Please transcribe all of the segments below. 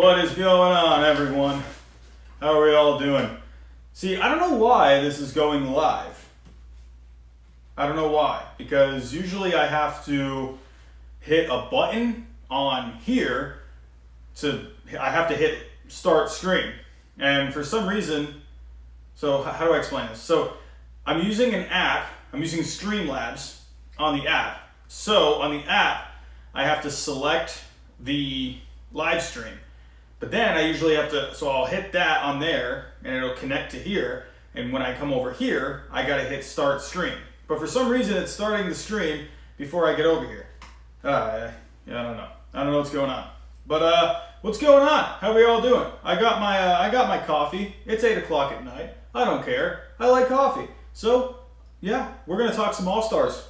What is going on, everyone? How are we all doing? See, I don't know why this is going live. I don't know why. Because usually I have to hit a button on here I have to hit start stream. And for some reason, so how do I explain this? So I'm using an app. I'm using Streamlabs on the app. So on the app, I have to select the live stream. But then I usually have to, so I'll hit that on there and it'll connect to here. And when I come over here, I gotta hit start stream. But for some reason it's starting the stream before I get over here. I don't know. I don't know what's going on. But what's going on? How are we all doing? I got my coffee. It's 8 o'clock at night. I don't care. I like coffee. So yeah, we're gonna talk some All-Stars.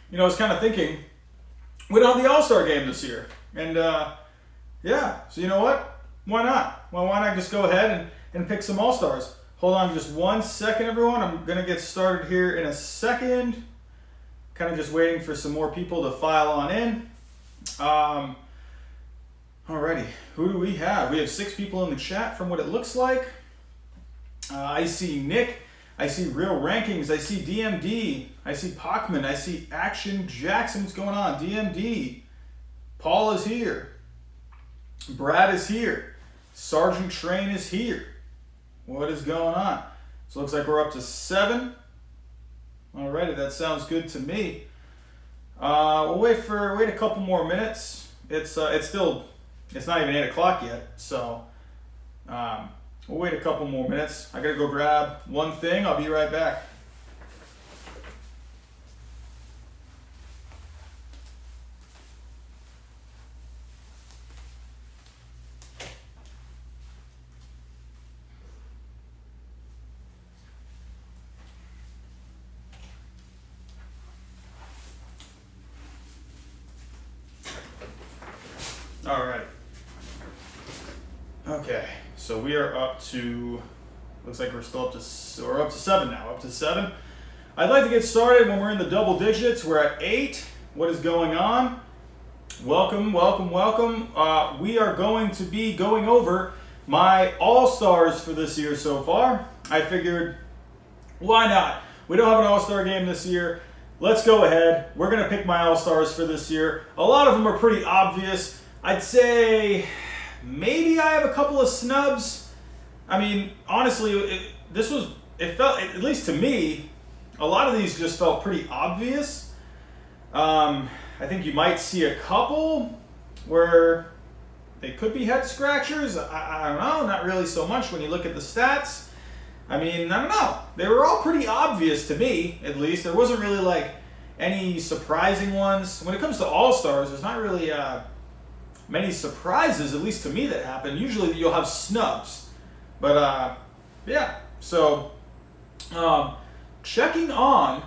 You know, I was kind of thinking, we don't have the All Star Game this year. And yeah, so you know what? Why not? Well, why not just go ahead and pick some All-Stars? Hold on just 1 second, everyone. I'm going to get started here in a second. Kind of just waiting for some more people to file on in. Alrighty, who do we have? We have 6 people in the chat from what it looks like. I see Nick. I see Real Rankings. I see DMD. I see Pachman. I see Action Jackson. What's going on? DMD. Paul is here. Brad is here. Sergeant Train is here. What is going on? So it looks like we're up to 7. Alrighty, that sounds good to me. We'll wait a couple more minutes. It's not even 8 o'clock yet, so we'll wait a couple more minutes. I gotta go grab one thing. I'll be right back. All right. Okay, so we are up to, looks like we're up to 7 now, up to 7. I'd like to get started when we're in the double digits. We're at 8. What is going on? Welcome, welcome, welcome. We are going to be going over my All-Stars for this year so far. I figured, why not? We don't have an All-Star game this year. Let's go ahead. We're going to pick my All-Stars for this year. A lot of them are pretty obvious. I'd say maybe I have a couple of snubs. I mean, honestly, it felt, at least to me, a lot of these just felt pretty obvious. I think you might see a couple where they could be head scratchers. I don't know, not really so much when you look at the stats. I mean, I don't know. They were all pretty obvious to me, at least. There wasn't really like any surprising ones. When it comes to All-Stars, there's not really many surprises, at least to me, that happen. Usually you'll have snubs. But yeah, so checking on,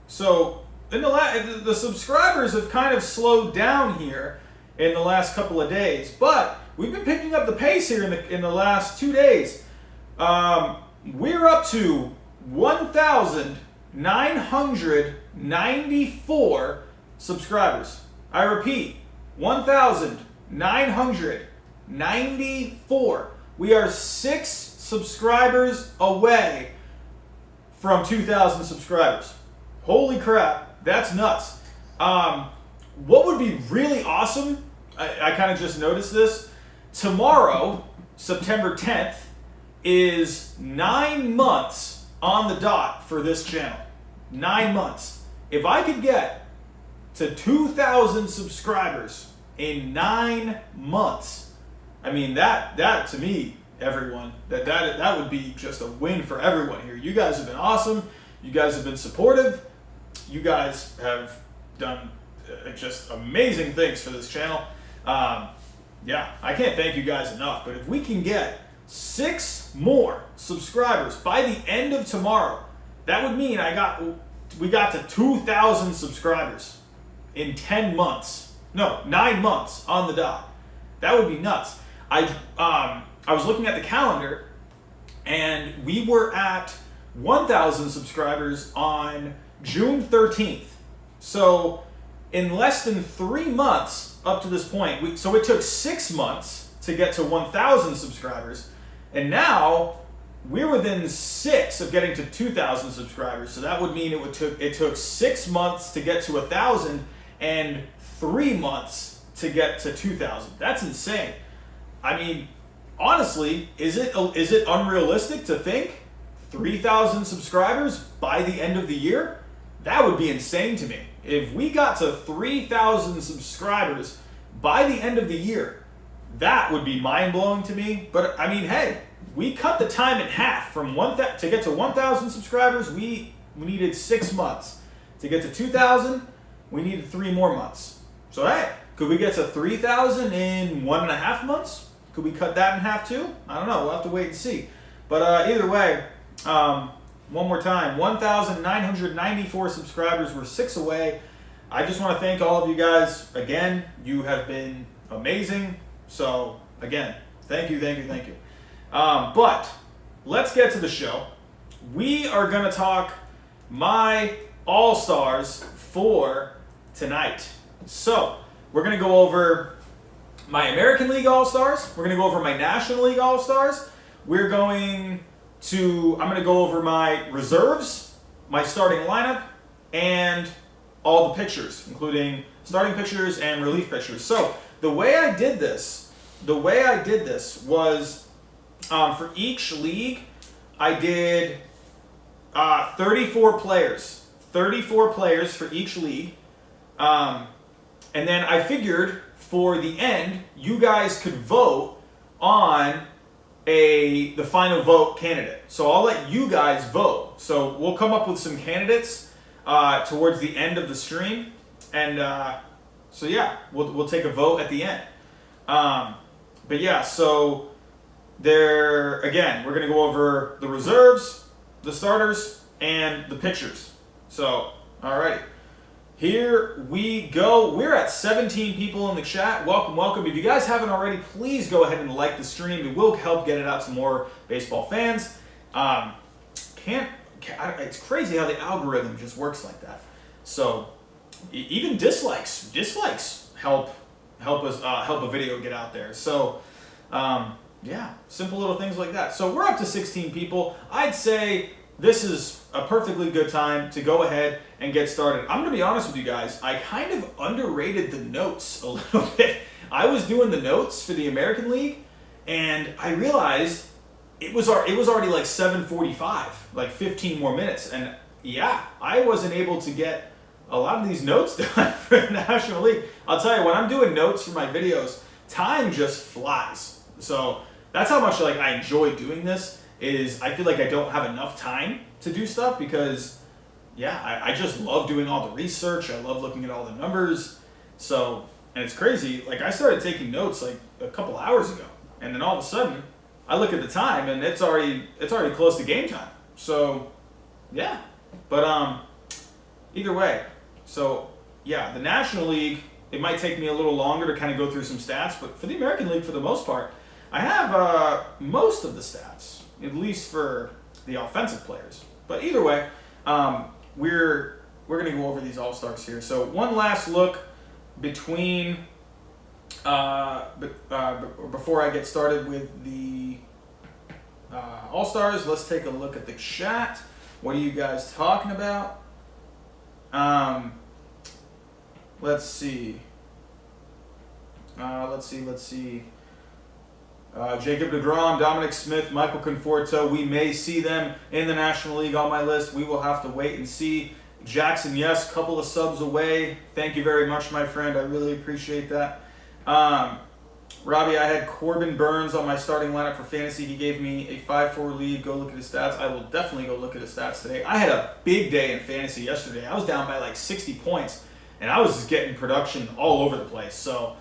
so in the subscribers have kind of slowed down here in the last couple of days, but we've been picking up the pace here in the last 2 days. We're up to 1,994 subscribers. I repeat, 1,994. We are 6 subscribers away from 2,000 subscribers. Holy crap, that's nuts. What would be really awesome, I kind of just noticed this, tomorrow, September 10th, is 9 months on the dot for this channel. 9 months. If I could get to 2,000 subscribers in 9 months, I mean, that to me, everyone, that would be just a win for everyone here. You guys have been awesome. You guys have been supportive. You guys have done just amazing things for this channel. Yeah, I can't thank you guys enough, but if we can get 6 more subscribers by the end of tomorrow, that would mean we got to 2,000 subscribers in 10 months. No, 9 months on the dot. That would be nuts. I was looking at the calendar, and we were at 1,000 subscribers on June 13th. So in less than 3 months, up to this point. So it took 6 months to get to 1,000 subscribers, and now we're within 6 of getting to 2,000 subscribers. So that would mean it took 6 months to get to 1,000 and 3 months to get to 2,000. That's insane. I mean, honestly, is it unrealistic to think 3,000 subscribers by the end of the year? That would be insane to me. If we got to 3,000 subscribers by the end of the year, that would be mind-blowing to me. But I mean, hey, we cut the time in half from to get to 1,000 subscribers. We needed 6 months. To get to 2,000, we needed 3 more months. So hey, could we get to 3,000 in 1.5 months? Could we cut that in half too? I don't know. We'll have to wait and see. But either way, one more time, 1,994 subscribers. We're 6 away. I just want to thank all of you guys again. You have been amazing. So again, thank you. But let's get to the show. We are going to talk my All-Stars for tonight. So we're going to go over my American League All-Stars. We're going to go over my National League All-Stars. I'm going to go over my reserves, my starting lineup, and all the pitchers, including starting pitchers and relief pitchers. So the way I did this was for each league, I did 34 players. 34 players for each league. And then I figured for the end, you guys could vote on the final vote candidate. So I'll let you guys vote. So we'll come up with some candidates towards the end of the stream, and so yeah, we'll take a vote at the end. But yeah, so we're gonna go over the reserves, the starters, and the pitchers. So alrighty. Here we go. We're at 17 people in the chat. Welcome. If you guys haven't already, please go ahead and like the stream. It will help get it out to more baseball fans. It's crazy how the algorithm just works like that. So even dislikes help a video get out there. So yeah, simple little things like that. So we're up to 16 people. I'd say this is a perfectly good time to go ahead and get started. I'm going to be honest with you guys. I kind of underrated the notes a little bit. I was doing the notes for the American League, and I realized it was already like 7:45, like 15 more minutes. And yeah, I wasn't able to get a lot of these notes done for the National League. I'll tell you, when I'm doing notes for my videos, time just flies. So that's how much I enjoy doing this. Is I feel like I don't have enough time to do stuff because, yeah, I just love doing all the research. I love looking at all the numbers. So, and it's crazy. I started taking notes a couple hours ago, and then all of a sudden, I look at the time and it's already close to game time. So, yeah. But either way, so yeah, the National League, it might take me a little longer to kind of go through some stats, but for the American League, for the most part, I have most of the stats. At least for the offensive players. But either way, we're going to go over these All-Stars here. So one last look between before I get started with the All-Stars. Let's take a look at the chat. What are you guys talking about? Let's see. Jacob deGrom, Dominic Smith, Michael Conforto. We may see them in the National League on my list. We will have to wait and see. Jackson, yes, couple of subs away. Thank you very much, my friend. I really appreciate that. Robbie, I had Corbin Burns on my starting lineup for fantasy. He gave me a 5-4 lead. Go look at his stats. I will definitely go look at his stats today. I had a big day in fantasy yesterday. I was down by 60 points, and I was just getting production all over the place. So,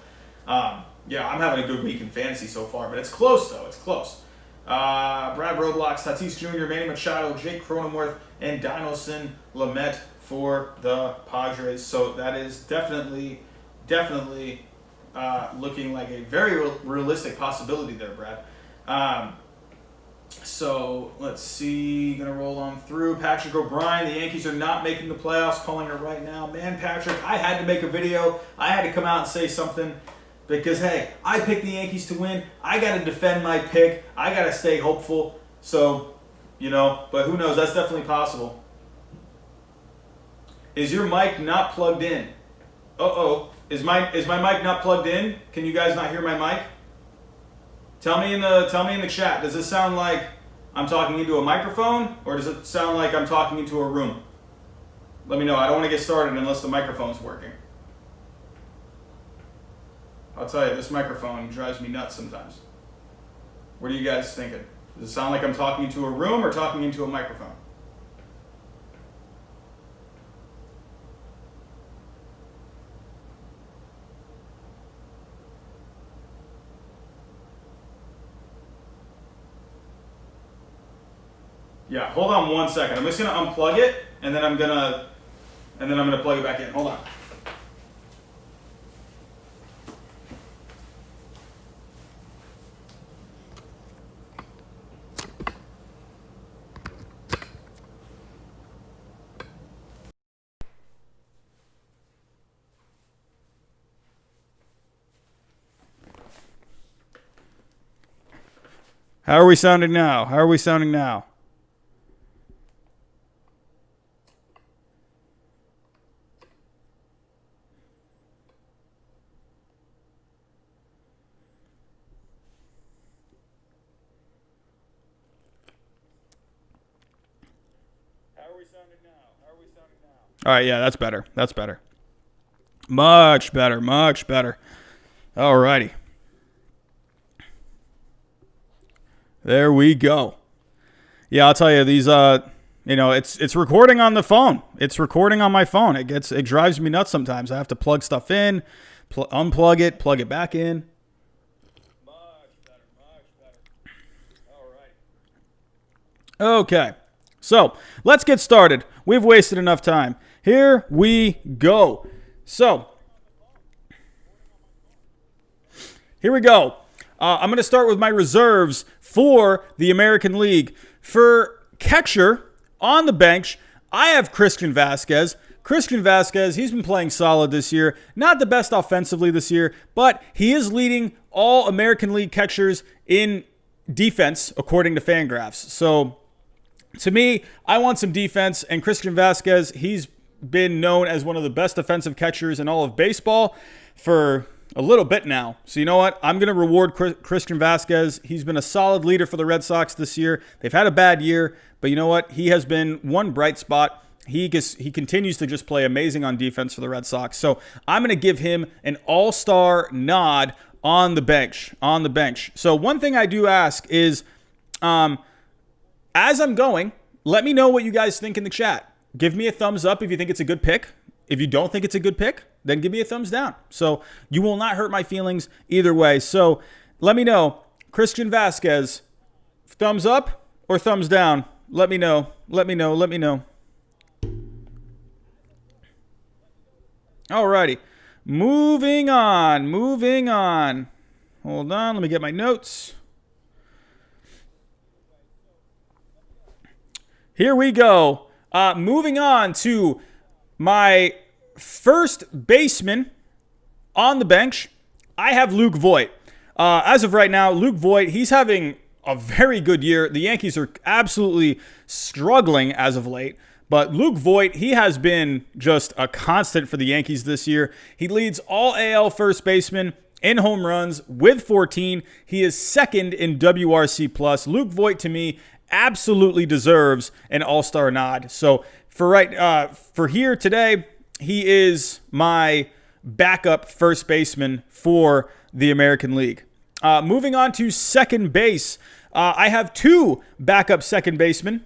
yeah, I'm having a good week in fantasy so far, but it's close, though. It's close. Brad Roblox, Tatis Jr., Manny Machado, Jake Cronenworth, and Dinelson Lamet for the Padres. So that is definitely looking like a very realistic possibility there, Brad. So let's see. Gonna roll on through. Patrick O'Brien. The Yankees are not making the playoffs. Calling it right now. Man, Patrick, I had to make a video. I had to come out and say something because hey, I picked the Yankees to win. I got to defend my pick. I got to stay hopeful. So, but who knows? That's definitely possible. Is your mic not plugged in? Uh-oh. Is my mic not plugged in? Can you guys not hear my mic? Tell me in the chat. Does this sound like I'm talking into a microphone, or does it sound like I'm talking into a room? Let me know. I don't want to get started unless the microphone's working. I'll tell you, this microphone drives me nuts sometimes. What are you guys thinking? Does it sound like I'm talking into a room or talking into a microphone? Yeah, hold on 1 second. I'm just gonna unplug it, and then I'm gonna plug it back in. Hold on. How are we sounding now? How are we sounding now? All right, yeah, that's better. That's better. Much better, much better. All righty. There we go. Yeah, I'll tell you, these, it's recording on the phone. It's recording on my phone. It drives me nuts sometimes. I have to plug stuff in, unplug it, plug it back in. Much better, much better. All right. Okay, so let's get started. We've wasted enough time. Here we go. So, here we go. I'm going to start with my reserves for the American League. For catcher on the bench, I have Christian Vasquez. Christian Vasquez, he's been playing solid this year. Not the best offensively this year, but he is leading all American League catchers in defense, according to Fangraphs. So, to me, I want some defense, and Christian Vasquez, he's been known as one of the best defensive catchers in all of baseball for a little bit now. So you know what? I'm going to reward Christian Vasquez. He's been a solid leader for the Red Sox this year. They've had a bad year, but you know what? He has been one bright spot. He continues to just play amazing on defense for the Red Sox. So I'm going to give him an all-star nod on the bench. So one thing I do ask is, as I'm going, let me know what you guys think in the chat. Give me a thumbs up if you think it's a good pick. If you don't think it's a good pick, then give me a thumbs down. So you will not hurt my feelings either way. So let me know. Christian Vasquez, thumbs up or thumbs down? Let me know. Let me know. Alrighty. Moving on. Hold on. Let me get my notes. Here we go. Moving on to my first baseman on the bench, I have Luke Voit. As of right now, Luke Voit, he's having a very good year. The Yankees are absolutely struggling as of late. But Luke Voit, he has been just a constant for the Yankees this year. He leads all AL first basemen in home runs with 14. He is second in WRC+. Luke Voit, to me, absolutely deserves an all-star nod. So for here today, he is my backup first baseman for the American League. Moving on to second base, I have two backup second basemen.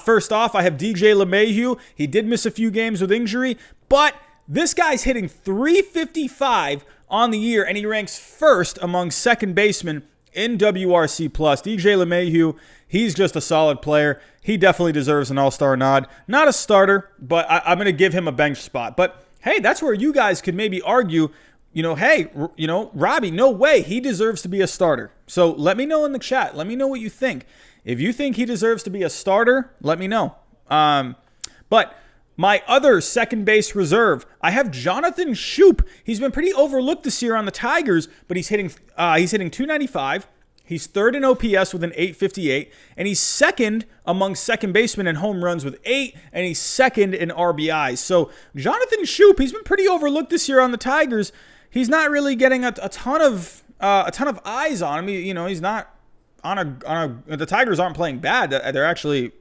First off, I have DJ LeMahieu. He did miss a few games with injury, but this guy's hitting .355 on the year, and he ranks first among second basemen in WRC+. DJ LeMahieu, he's just a solid player. He definitely deserves an all-star nod. Not a starter, but I'm going to give him a bench spot. But, hey, that's where you guys could maybe argue, Robbie, no way. He deserves to be a starter. So let me know in the chat. Let me know what you think. If you think he deserves to be a starter, let me know. But my other second base reserve, I have Jonathan Schoop. He's been pretty overlooked this year on the Tigers, but he's hitting 295. He's third in OPS with an 858, and he's second among second basemen in home runs with 8, and he's second in RBIs. So Jonathan Schoop, he's been pretty overlooked this year on the Tigers. He's not really getting a ton of eyes on him. He's not on a. The Tigers aren't playing bad. They're actually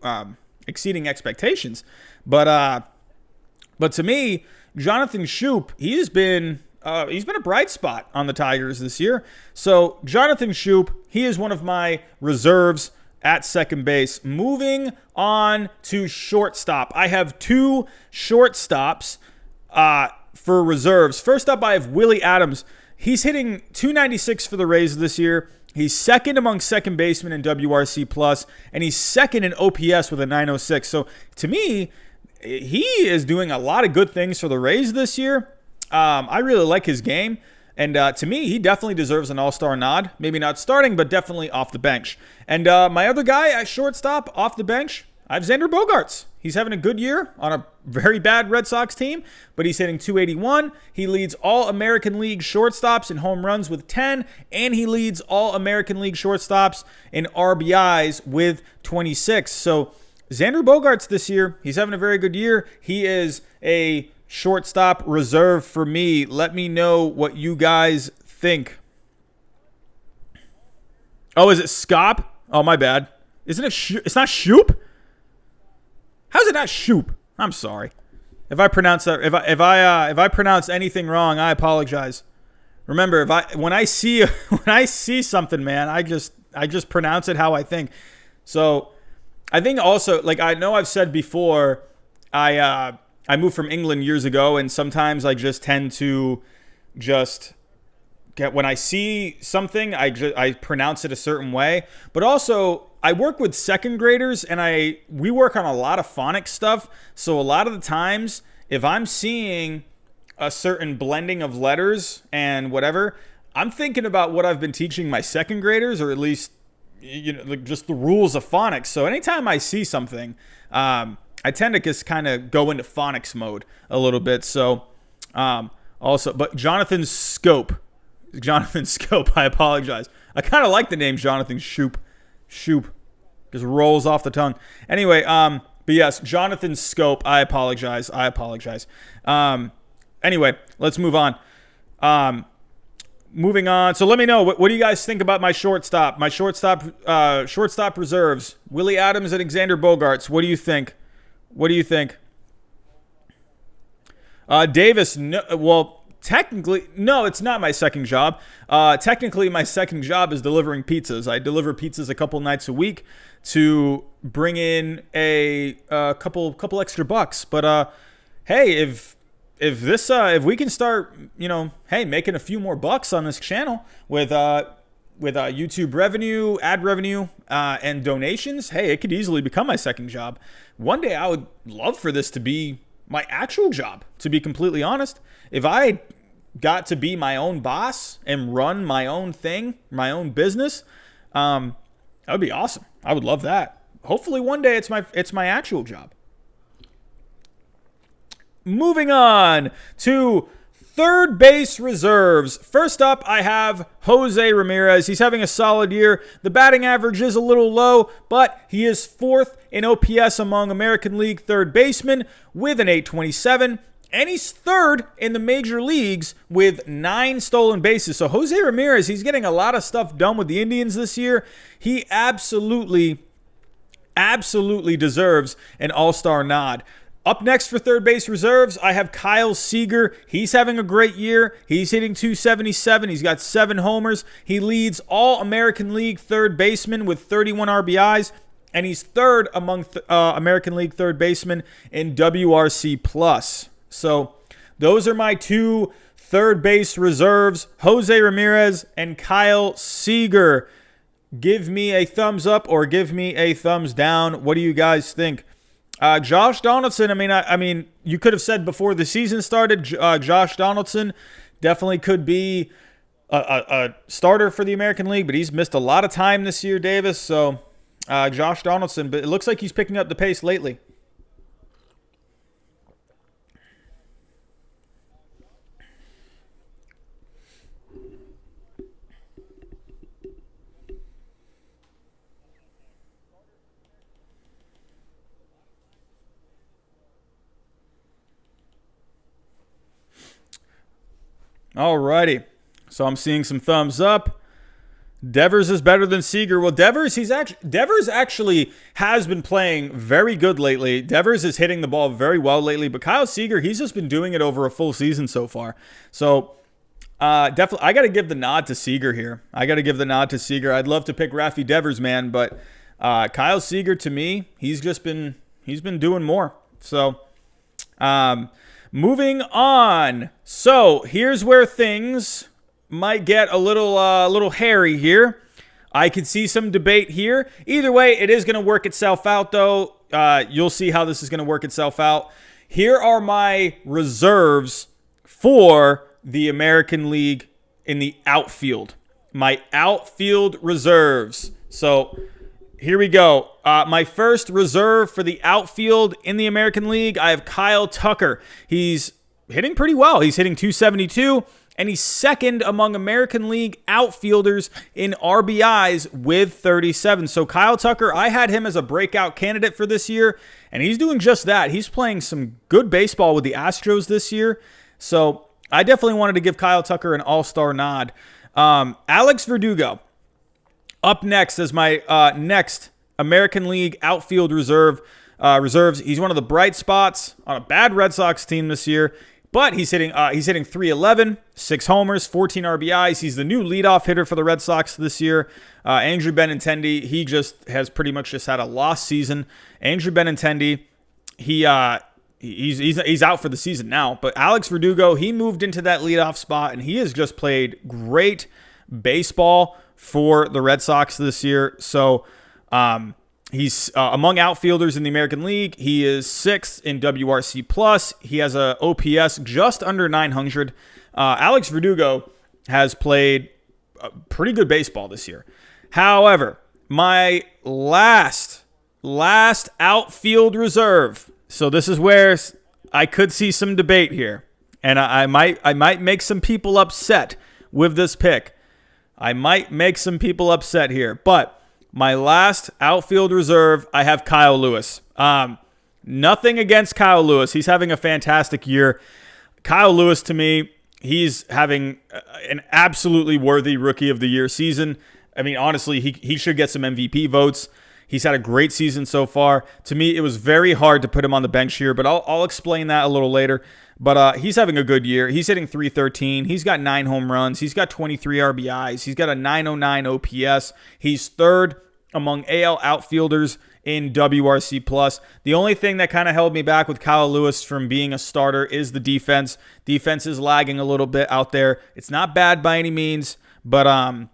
exceeding expectations. But to me, Jonathan Schoop, he's been a bright spot on the Tigers this year. So Jonathan Schoop, he is one of my reserves at second base. Moving on to shortstop. I have 2 shortstops for reserves. First up, I have Willie Adams. He's hitting 296 for the Rays this year. He's second among second basemen in WRC+, and he's second in OPS with a 906. So to me, he is doing a lot of good things for the Rays this year. I really like his game. And to me, he definitely deserves an all-star nod. Maybe not starting, but definitely off the bench. And my other guy at shortstop, off the bench, I have Xander Bogaerts. He's having a good year on a very bad Red Sox team, but he's hitting 281. He leads all American League shortstops in home runs with 10, and he leads all American League shortstops in RBIs with 26. So Xander Bogaerts this year, he's having a very good year. He is a shortstop reserve for me. Let me know what you guys think. Oh, is it Scop? Oh, my bad. Isn't it? It's not Shoop? How's it not Shoop? I'm sorry. If I pronounce that, if I pronounce anything wrong, I apologize. Remember, when I see something, man, I just pronounce it how I think. So I think also, like I know I've said before, I moved from England years ago, and sometimes I just tend to just get, when I see something, I pronounce it a certain way. But also, I work with second graders, and we work on a lot of phonics stuff. So a lot of the times, if I'm seeing a certain blending of letters and whatever, I'm thinking about what I've been teaching my second graders, or at least like just the rules of phonics. So anytime I see something, I tend to just kind of go into phonics mode a little bit. So but Jonathan Scope, I apologize. I kind of like the name Jonathan Schoop. Just rolls off the tongue. Anyway, but yes, Jonathan Scope, I apologize. Anyway, let's move on. Moving on. So let me know, what do you guys think about my shortstop? My shortstop reserves. Willie Adams and Xander Bogaerts. What do you think? Davis, no, well, technically, no, it's not my second job. Technically, my second job is delivering pizzas. I deliver pizzas a couple nights a week to bring in a couple extra bucks. But hey, if we can start, making a few more bucks on this channel with YouTube revenue, ad revenue, and donations, hey, it could easily become my second job. One day I would love for this to be my actual job, to be completely honest. If I got to be my own boss and run my own thing, my own business, that would be awesome. I would love that. Hopefully one day it's my actual job. Moving on to third base reserves. First up, I have Jose Ramirez. He's having a solid year. The batting average is a little low, but he is fourth in OPS among American League third basemen with an 827. And he's third in the major leagues with 9 stolen bases. So Jose Ramirez, he's getting a lot of stuff done with the Indians this year. He absolutely deserves an all-star nod. Up next for third base reserves, I have Kyle Seager. He's having a great year. He's hitting 277. He's got 7 homers. He leads all American League third basemen with 31 RBIs, and he's third among American League third basemen in WRC+. So those are my 2 third base reserves, Jose Ramirez and Kyle Seager. Give me a thumbs up or give me a thumbs down. What do you guys think? Josh Donaldson, I mean, you could have said before the season started, Josh Donaldson definitely could be a starter for the American League, but he's missed a lot of time this year, Davis. So Josh Donaldson, but it looks like he's picking up the pace lately. Alrighty, so I'm seeing some thumbs up. Devers is better than Seager. Well, Devers actually has been playing very good lately. Devers is hitting the ball very well lately, but Kyle Seager, he's just been doing it over a full season so far. So definitely, I got to give the nod to Seager here. I'd love to pick Rafi Devers, man, but Kyle Seager, to me, he's been doing more. So moving on. So here's where things might get a little hairy here. I could see some debate here. Either way, it is going to work itself out, though. You'll see how this is going to work itself out. Here are my reserves for the American League in the outfield. My outfield reserves. So here we go. My first reserve for the outfield in the American League, I have Kyle Tucker. He's hitting pretty well. He's hitting .272. And he's second among American League outfielders in RBIs with 37. So Kyle Tucker, I had him as a breakout candidate for this year, and he's doing just that. He's playing some good baseball with the Astros this year. So I definitely wanted to give Kyle Tucker an all-star nod. Alex Verdugo, up next as my next American League outfield reserves. He's one of the bright spots on a bad Red Sox team this year. But he's hitting .311, 6 homers, 14 RBIs. He's the new leadoff hitter for the Red Sox this year. Andrew Benintendi, he just has pretty much just had a lost season. Andrew Benintendi, he's out for the season now. But Alex Verdugo, he moved into that leadoff spot, and he has just played great baseball for the Red Sox this year. So he's among outfielders in the American League. He is 6th in WRC+. He has a OPS just under 900. Alex Verdugo has played pretty good baseball this year. However, my last outfield reserve. So this is where I could see some debate here, and I might make some people upset with this pick. I might make some people upset here, but my last outfield reserve, I have Kyle Lewis. Nothing against Kyle Lewis. He's having a fantastic year. Kyle Lewis, to me, he's having an absolutely worthy Rookie of the Year season. I mean, honestly, he should get some MVP votes. He's had a great season so far. To me, it was very hard to put him on the bench here, but I'll explain that a little later. But he's having a good year. He's hitting .313. He's got 9 home runs. He's got 23 RBIs. He's got a .909 OPS. He's third among AL outfielders in WRC+. The only thing that kind of held me back with Kyle Lewis from being a starter is the defense. Defense is lagging a little bit out there. It's not bad by any means, but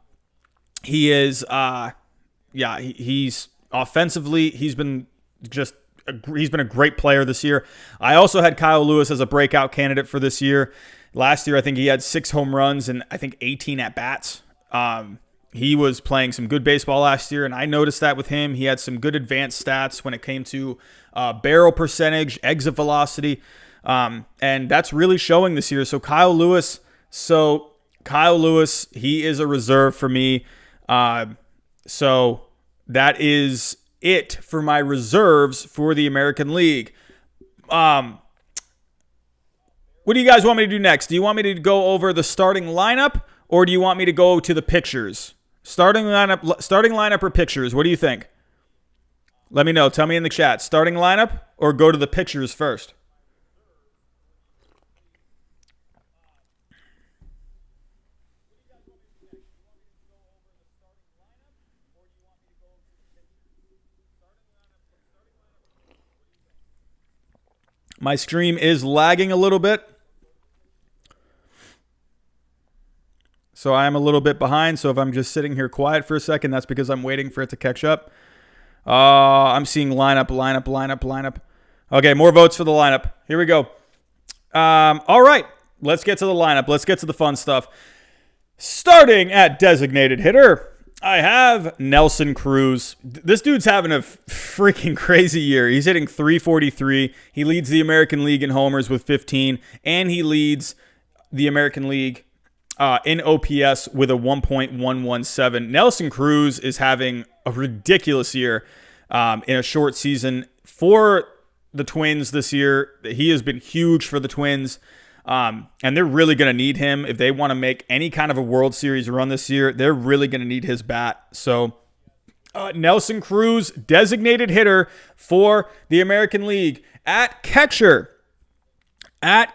he is, he's offensively, he's been a great player this year. I also had Kyle Lewis as a breakout candidate for this year. Last year, I think he had 6 home runs and I think 18 at-bats. He was playing some good baseball last year, and I noticed that with him. He had some good advanced stats when it came to barrel percentage, exit velocity, and that's really showing this year. So Kyle Lewis, he is a reserve for me. So that is it for my reserves for the American League. What do you guys want me to do next? Do you want me to go over the starting lineup, or do you want me to go to the pictures? Starting lineup or pictures? What do you think? Let me know. Tell me in the chat. Starting lineup or go to the pictures first? My stream is lagging a little bit, so I am a little bit behind. So if I'm just sitting here quiet for a second, that's because I'm waiting for it to catch up. I'm seeing lineup. Okay, more votes for the lineup. Here we go. All right, let's get to the lineup. Let's get to the fun stuff. Starting at designated hitter, I have Nelson Cruz. This dude's having a freaking crazy year. He's hitting 343. He leads the American League in homers with 15, and he leads the American League in OPS with a 1.117. Nelson Cruz is having a ridiculous year in a short season for the Twins this year. He has been huge for the Twins. And they're really going to need him if they want to make any kind of a World Series run this year. They're really going to need his bat. So Nelson Cruz, designated hitter for the American League. At catcher, I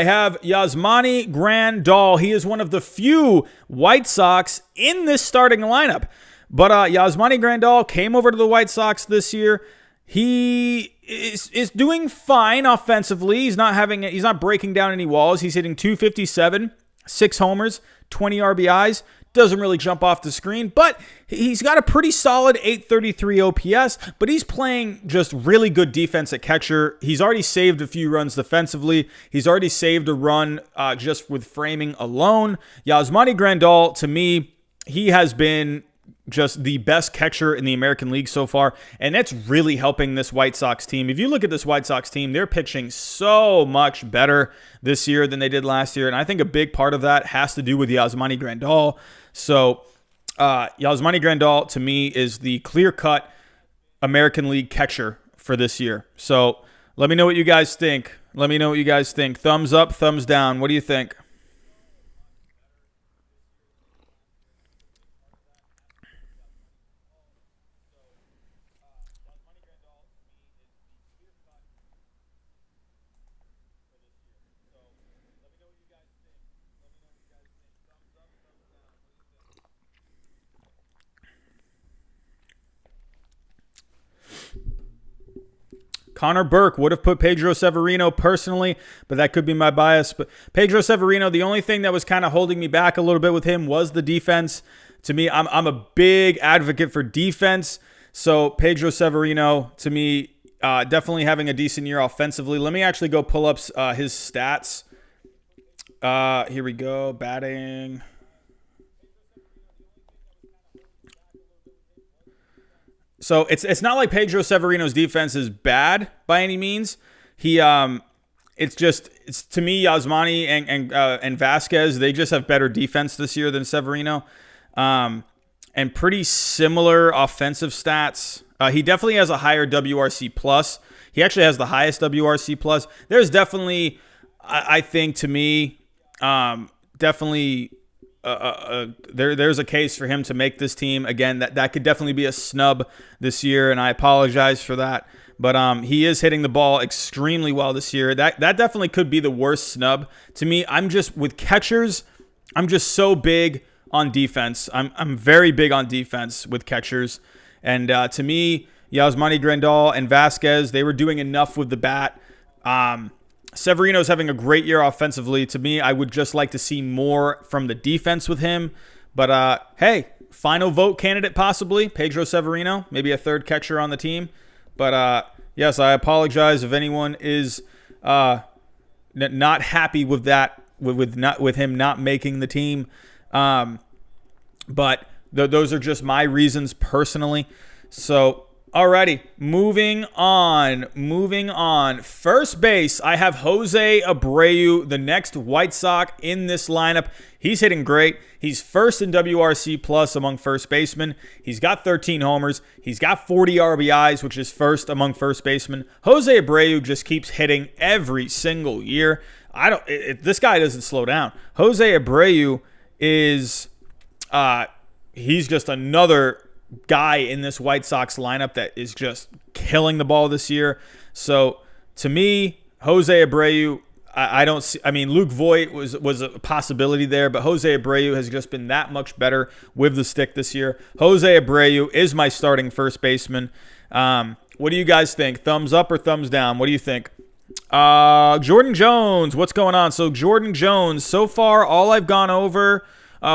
have Yasmani Grandal. He is one of the few White Sox in this starting lineup. But Yasmani Grandal came over to the White Sox this year. He is doing fine offensively. He's not breaking down any walls. He's hitting 257, 6 homers, 20 RBIs. Doesn't really jump off the screen, but he's got a pretty solid 833 OPS, but he's playing just really good defense at catcher. He's already saved a few runs defensively. He's already saved a run just with framing alone. Yasmani Grandal, to me, he has been just the best catcher in the American League so far, and that's really helping this White Sox team. If you look at this White Sox team, they're pitching so much better this year than they did last year, and I think a big part of that has to do with Yasmani Grandal. So Yasmani Grandal, to me, is the clear-cut American League catcher for this year. So let me know what you guys think. Thumbs up, thumbs down. What do you think? Connor Burke would have put Pedro Severino personally, but that could be my bias. But Pedro Severino, the only thing that was kind of holding me back a little bit with him was the defense. To me, I'm a big advocate for defense. So Pedro Severino, to me, definitely having a decent year offensively. Let me actually go pull up his stats. Here we go. Batting. So it's not like Pedro Severino's defense is bad by any means. It's to me, Yasmani and Vasquez, they just have better defense this year than Severino, and pretty similar offensive stats. He definitely has a higher WRC plus. He actually has the highest WRC plus. There's definitely, I think, to me, definitely. There's a case for him to make this team. Again, that could definitely be a snub this year, and I apologize for that. But he is hitting the ball extremely well this year. That definitely could be the worst snub. To me, with catchers, I'm just so big on defense. I'm very big on defense with catchers. And to me, Yasmani Grandal and Vasquez, they were doing enough with the bat. Severino's having a great year offensively. To me, I would just like to see more from the defense with him. But, hey, final vote candidate possibly, Pedro Severino, maybe a third catcher on the team. But, yes, I apologize if anyone is not happy with that, with him not making the team. But those are just my reasons personally. So, alrighty, moving on. First base, I have Jose Abreu, the next White Sox in this lineup. He's hitting great. He's first in WRC plus among first basemen. He's got 13 homers. He's got 40 RBIs, which is first among first basemen. Jose Abreu just keeps hitting every single year. This guy doesn't slow down. Jose Abreu is he's just another guy in this White Sox lineup that is just killing the ball this year. So to me, Jose Abreu, I don't see. I mean, Luke Voit was a possibility there, but Jose Abreu has just been that much better with the stick this year. Jose Abreu is my starting first baseman. What do you guys think? Thumbs up or thumbs down? What do you think? Jordan Jones, what's going on? So Jordan Jones, so far all I've gone over.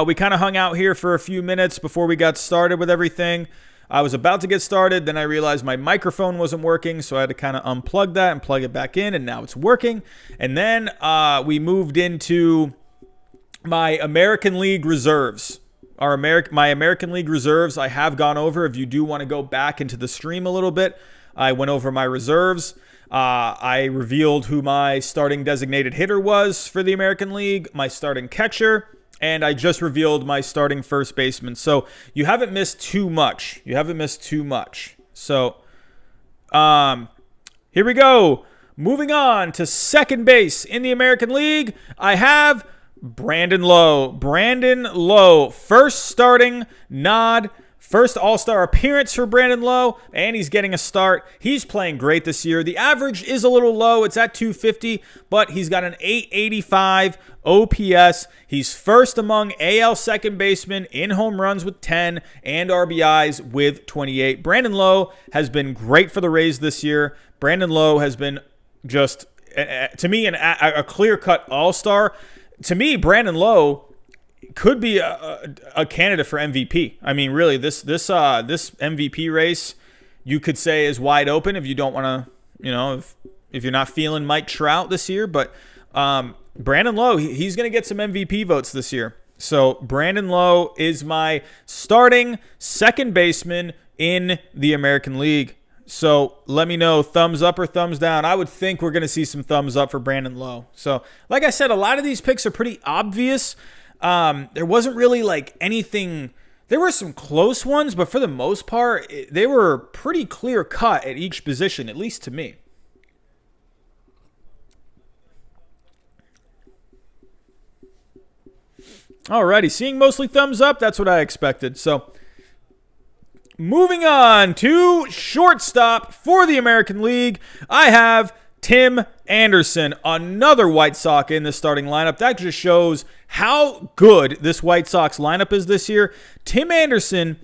We kind of hung out here for a few minutes before we got started with everything. I was about to get started, then I realized my microphone wasn't working, so I had to kind of unplug that and plug it back in, and now it's working. And then we moved into my American League reserves. my American League reserves I have gone over. If you do want to go back into the stream a little bit, I went over my reserves. I revealed who my starting designated hitter was for the American League, my starting catcher, and I just revealed my starting first baseman. So you haven't missed too much. So here we go. Moving on to second base in the American League, I have Brandon Lowe, first starting nod, first All-Star appearance for Brandon Lowe, and he's getting a start. He's playing great this year. The average is a little low. It's at 250, but he's got an 885 OPS. He's first among AL second basemen in home runs with 10 and RBIs with 28. Brandon Lowe has been great for the Rays this year. Brandon Lowe has been just, to me, a clear-cut all-star. To me, Brandon Lowe could be a candidate for MVP. I mean, really, this MVP race, you could say, is wide open if you don't want to, if you're not feeling Mike Trout this year. But Brandon Lowe, he's going to get some MVP votes this year. So Brandon Lowe is my starting second baseman in the American League. So let me know, thumbs up or thumbs down. I would think we're going to see some thumbs up for Brandon Lowe. So like I said, a lot of these picks are pretty obvious. There wasn't really like anything. There were some close ones, but for the most part, they were pretty clear cut at each position, at least to me. Alrighty, seeing mostly thumbs up, that's what I expected. So moving on to shortstop for the American League, I have Tim Anderson, another White Sox in the starting lineup. That just shows how good this White Sox lineup is this year. Tim Anderson,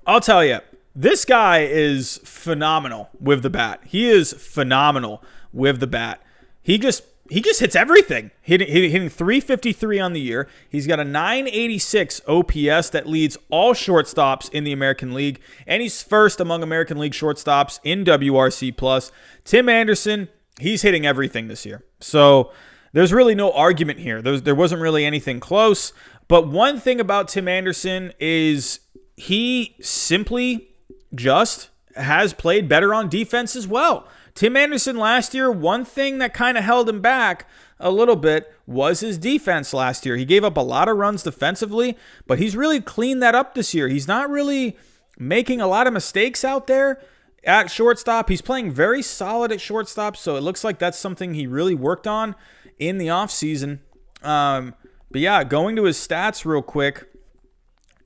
I'll tell you, this guy is phenomenal with the bat. He is phenomenal with the bat. He just hits everything. Hitting 353 on the year. He's got a 986 OPS that leads all shortstops in the American League, and he's first among American League shortstops in WRC+. Tim Anderson, he's hitting everything this year. So there's really no argument here. There wasn't really anything close. But one thing about Tim Anderson is he simply just has played better on defense as well. Tim Anderson last year, one thing that kind of held him back a little bit was his defense last year. He gave up a lot of runs defensively, but he's really cleaned that up this year. He's not really making a lot of mistakes out there at shortstop. He's playing very solid at shortstop, so it looks like that's something he really worked on in the offseason. But yeah, going to his stats real quick.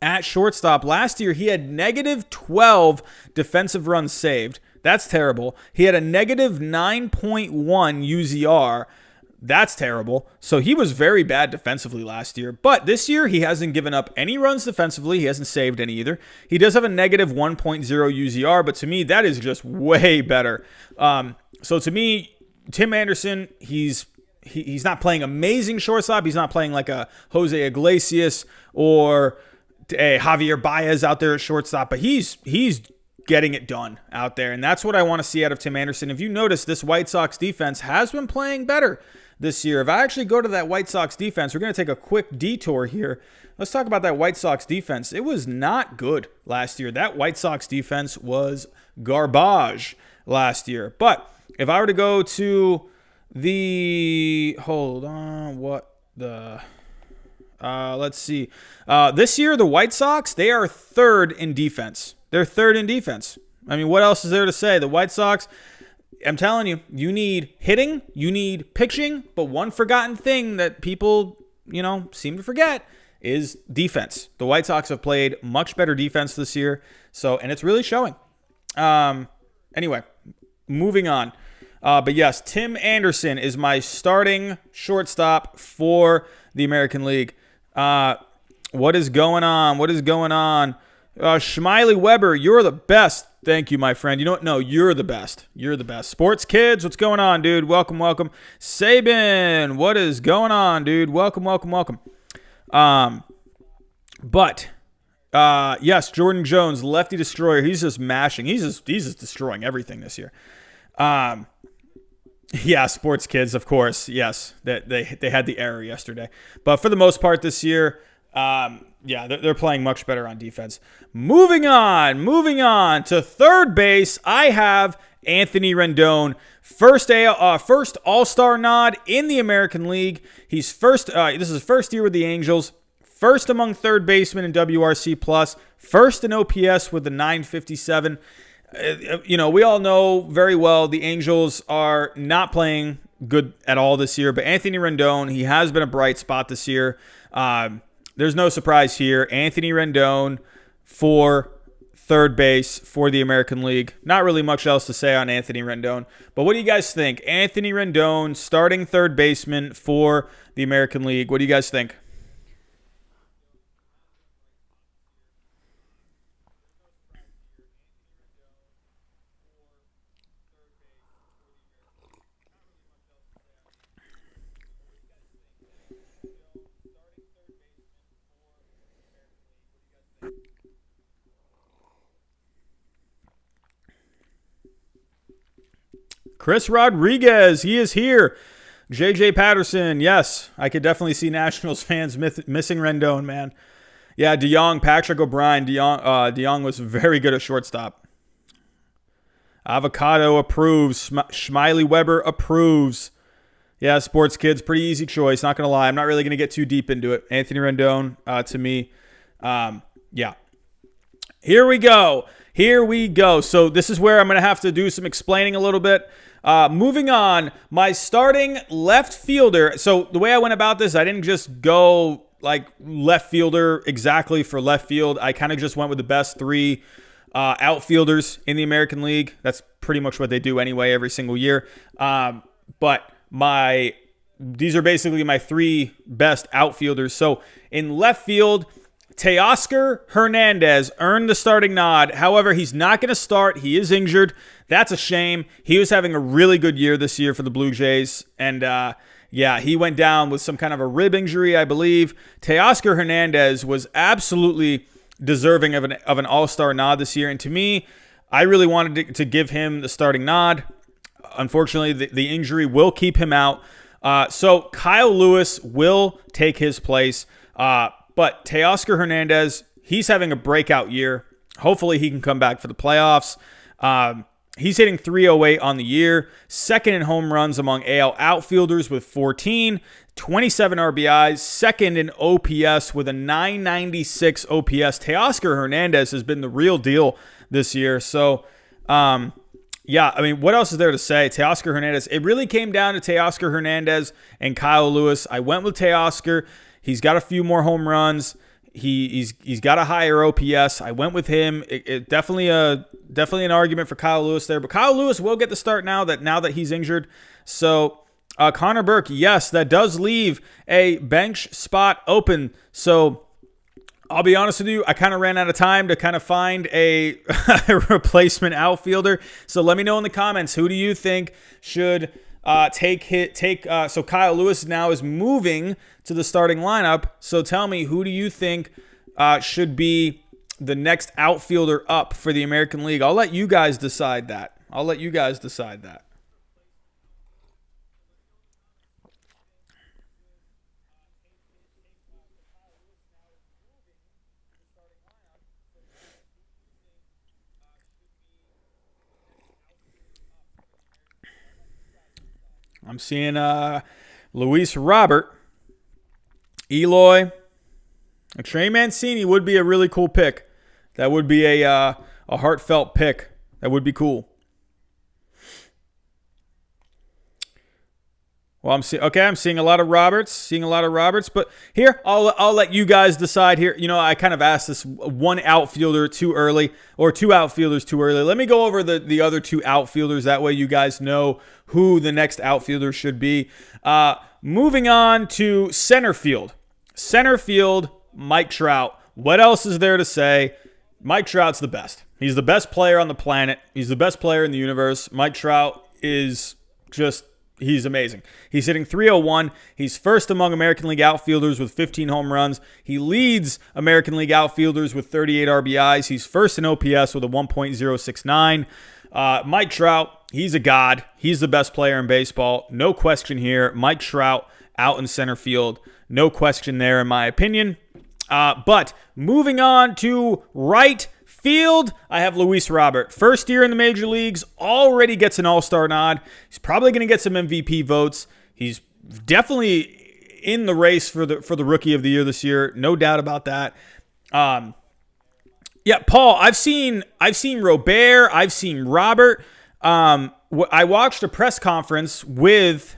At shortstop, last year he had negative 12 defensive runs saved. That's terrible. He had a negative 9.1 UZR. That's terrible. So he was very bad defensively last year. But this year, he hasn't given up any runs defensively. He hasn't saved any either. He does have a negative 1.0 UZR, but to me, that is just way better. So to me, Tim Anderson, he's not playing amazing shortstop. He's not playing like a Jose Iglesias or a Javier Baez out there at shortstop, but he's getting it done out there, and that's what I want to see out of Tim Anderson. If you notice, this White Sox defense has been playing better this year. If I actually go to that White Sox defense, we're going to take a quick detour here. Let's talk about that White Sox defense. It was not good last year. That White Sox defense was garbage last year. But if I were to go to the... Hold on. What the... let's see. This year, the White Sox, they are third in defense. They're third in defense. I mean, what else is there to say? The White Sox, I'm telling you, you need hitting, you need pitching, but one forgotten thing that people, seem to forget is defense. The White Sox have played much better defense this year, and it's really showing. Anyway, moving on. But yes, Tim Anderson is my starting shortstop for the American League. What is going on? Schmiley Weber, you're the best. Thank you, my friend. You know what? No, you're the best. You're the best. Sports Kids, what's going on, dude? Welcome. Sabin, what is going on, dude? Welcome. Yes, Jordan Jones, lefty destroyer. He's just mashing. He's just destroying everything this year. Yeah, Sports Kids, of course. Yes, they had the error yesterday. But for the most part this year, Yeah, they're playing much better on defense. Moving on to third base. I have Anthony Rendon, first All-Star nod in the American League. He's first. This is his first year with the Angels. First among third basemen in WRC plus. First in OPS with the 957. We all know very well the Angels are not playing good at all this year. But Anthony Rendon, he has been a bright spot this year. There's no surprise here. Anthony Rendon for third base for the American League. Not really much else to say on Anthony Rendon. But what do you guys think? Anthony Rendon, starting third baseman for the American League. What do you guys think? Chris Rodriguez, he is here. J.J. Patterson, yes, I could definitely see Nationals fans missing Rendon, man. Yeah, DeYoung, Patrick O'Brien. DeYoung was very good at shortstop. Avocado approves. Schmiley Weber approves. Yeah, sports kids, pretty easy choice. Not going to lie. I'm not really going to get too deep into it. Anthony Rendon, to me, yeah. Here we go. So this is where I'm going to have to do some explaining a little bit. Moving on, my starting left fielder. So the way I went about this, I didn't just go like left fielder exactly for left field. I kind of just went with the best three outfielders in the American League. That's pretty much what they do anyway every single year. But these are basically my three best outfielders. So in left field, Teoscar Hernandez earned the starting nod. However, he's not going to start. He is injured. That's a shame. He was having a really good year this year for the Blue Jays. And, he went down with some kind of a rib injury, I believe. Teoscar Hernandez was absolutely deserving of an all-star nod this year. And to me, I really wanted to give him the starting nod. Unfortunately, the injury will keep him out. So Kyle Lewis will take his place. But Teoscar Hernandez, he's having a breakout year. Hopefully he can come back for the playoffs. He's hitting .308 on the year, second in home runs among AL outfielders with 14, 27 RBIs, second in OPS with a 996 OPS. Teoscar Hernandez has been the real deal this year. So, what else is there to say? Teoscar Hernandez, it really came down to Teoscar Hernandez and Kyle Lewis. I went with Teoscar. He's got a few more home runs. He's got a higher OPS. I went with him. It definitely an argument for Kyle Lewis there, but Kyle Lewis will get the start now that he's injured. So Connor Burke, yes, that does leave a bench spot open. So I'll be honest with you, I kind of ran out of time to kind of find a replacement outfielder. So let me know in the comments, who do you think should so Kyle Lewis now is moving to the starting lineup. So tell me, who do you think should be the next outfielder up for the American League? I'll let you guys decide that. I'm seeing Luis Robert, Eloy, Trey Mancini would be a really cool pick. That would be a heartfelt pick. That would be cool. Well, I'm seeing a lot of Roberts. But here, I'll let you guys decide here. I kind of asked this one outfielder too early, or two outfielders too early. Let me go over the other two outfielders. That way you guys know who the next outfielder should be. Moving on to center field. Center field, Mike Trout. What else is there to say? Mike Trout's the best. He's the best player on the planet. He's the best player in the universe. Mike Trout is he's amazing. He's hitting .301. He's first among American League outfielders with 15 home runs. He leads American League outfielders with 38 RBIs. He's first in OPS with a 1.069. Mike Trout, he's a god. He's the best player in baseball. No question here. Mike Trout out in center field. No question there, in my opinion. But moving on to right field, I have Luis Robert. First year in the major leagues, already gets an all-star nod. He's probably going to get some MVP votes. He's definitely in the race for the rookie of the year this year. No doubt about that. Yeah, Paul, I've seen Robert, I've seen Robert. I watched a press conference with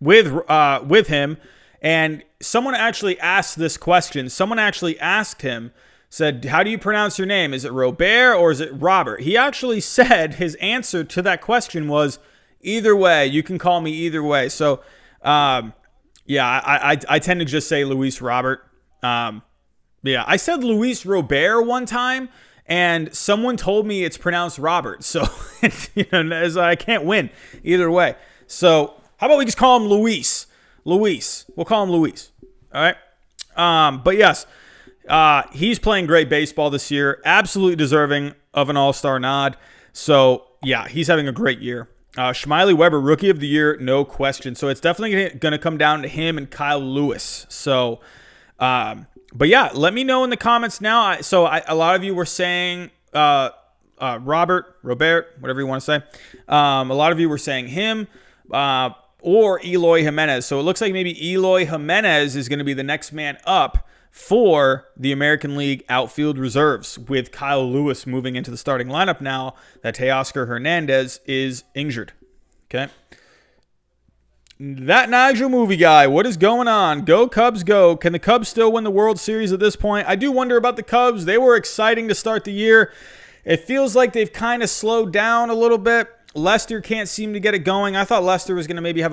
him, and someone actually asked this question. Someone actually asked him, said, "How do you pronounce your name? Is it Robert or is it Robert?" He actually said his answer to that question was, "Either way, you can call me either way." So, yeah, I tend to just say Luis Robert. Yeah, I said Luis Robert one time, and someone told me it's pronounced Robert. So, I can't win either way. So, how about we just call him Luis? Luis. We'll call him Luis. All right? But yes, he's playing great baseball this year. Absolutely deserving of an all-star nod. So, yeah, he's having a great year. Smiley Weber, Rookie of the Year, no question. So, it's definitely going to come down to him and Kyle Lewis. So, but yeah, let me know in the comments now. A lot of you were saying Robert, whatever you want to say. A lot of you were saying him or Eloy Jimenez. So it looks like maybe Eloy Jimenez is going to be the next man up for the American League outfield reserves, with Kyle Lewis moving into the starting lineup now that Teoscar Hernandez is injured. Okay. That Nigel movie guy, what is going on? Go Cubs, go. Can the Cubs still win the World Series at this point? I do wonder about the Cubs. They were exciting to start the year. It feels like they've kind of slowed down a little bit. Lester can't seem to get it going. I thought Lester was going to maybe have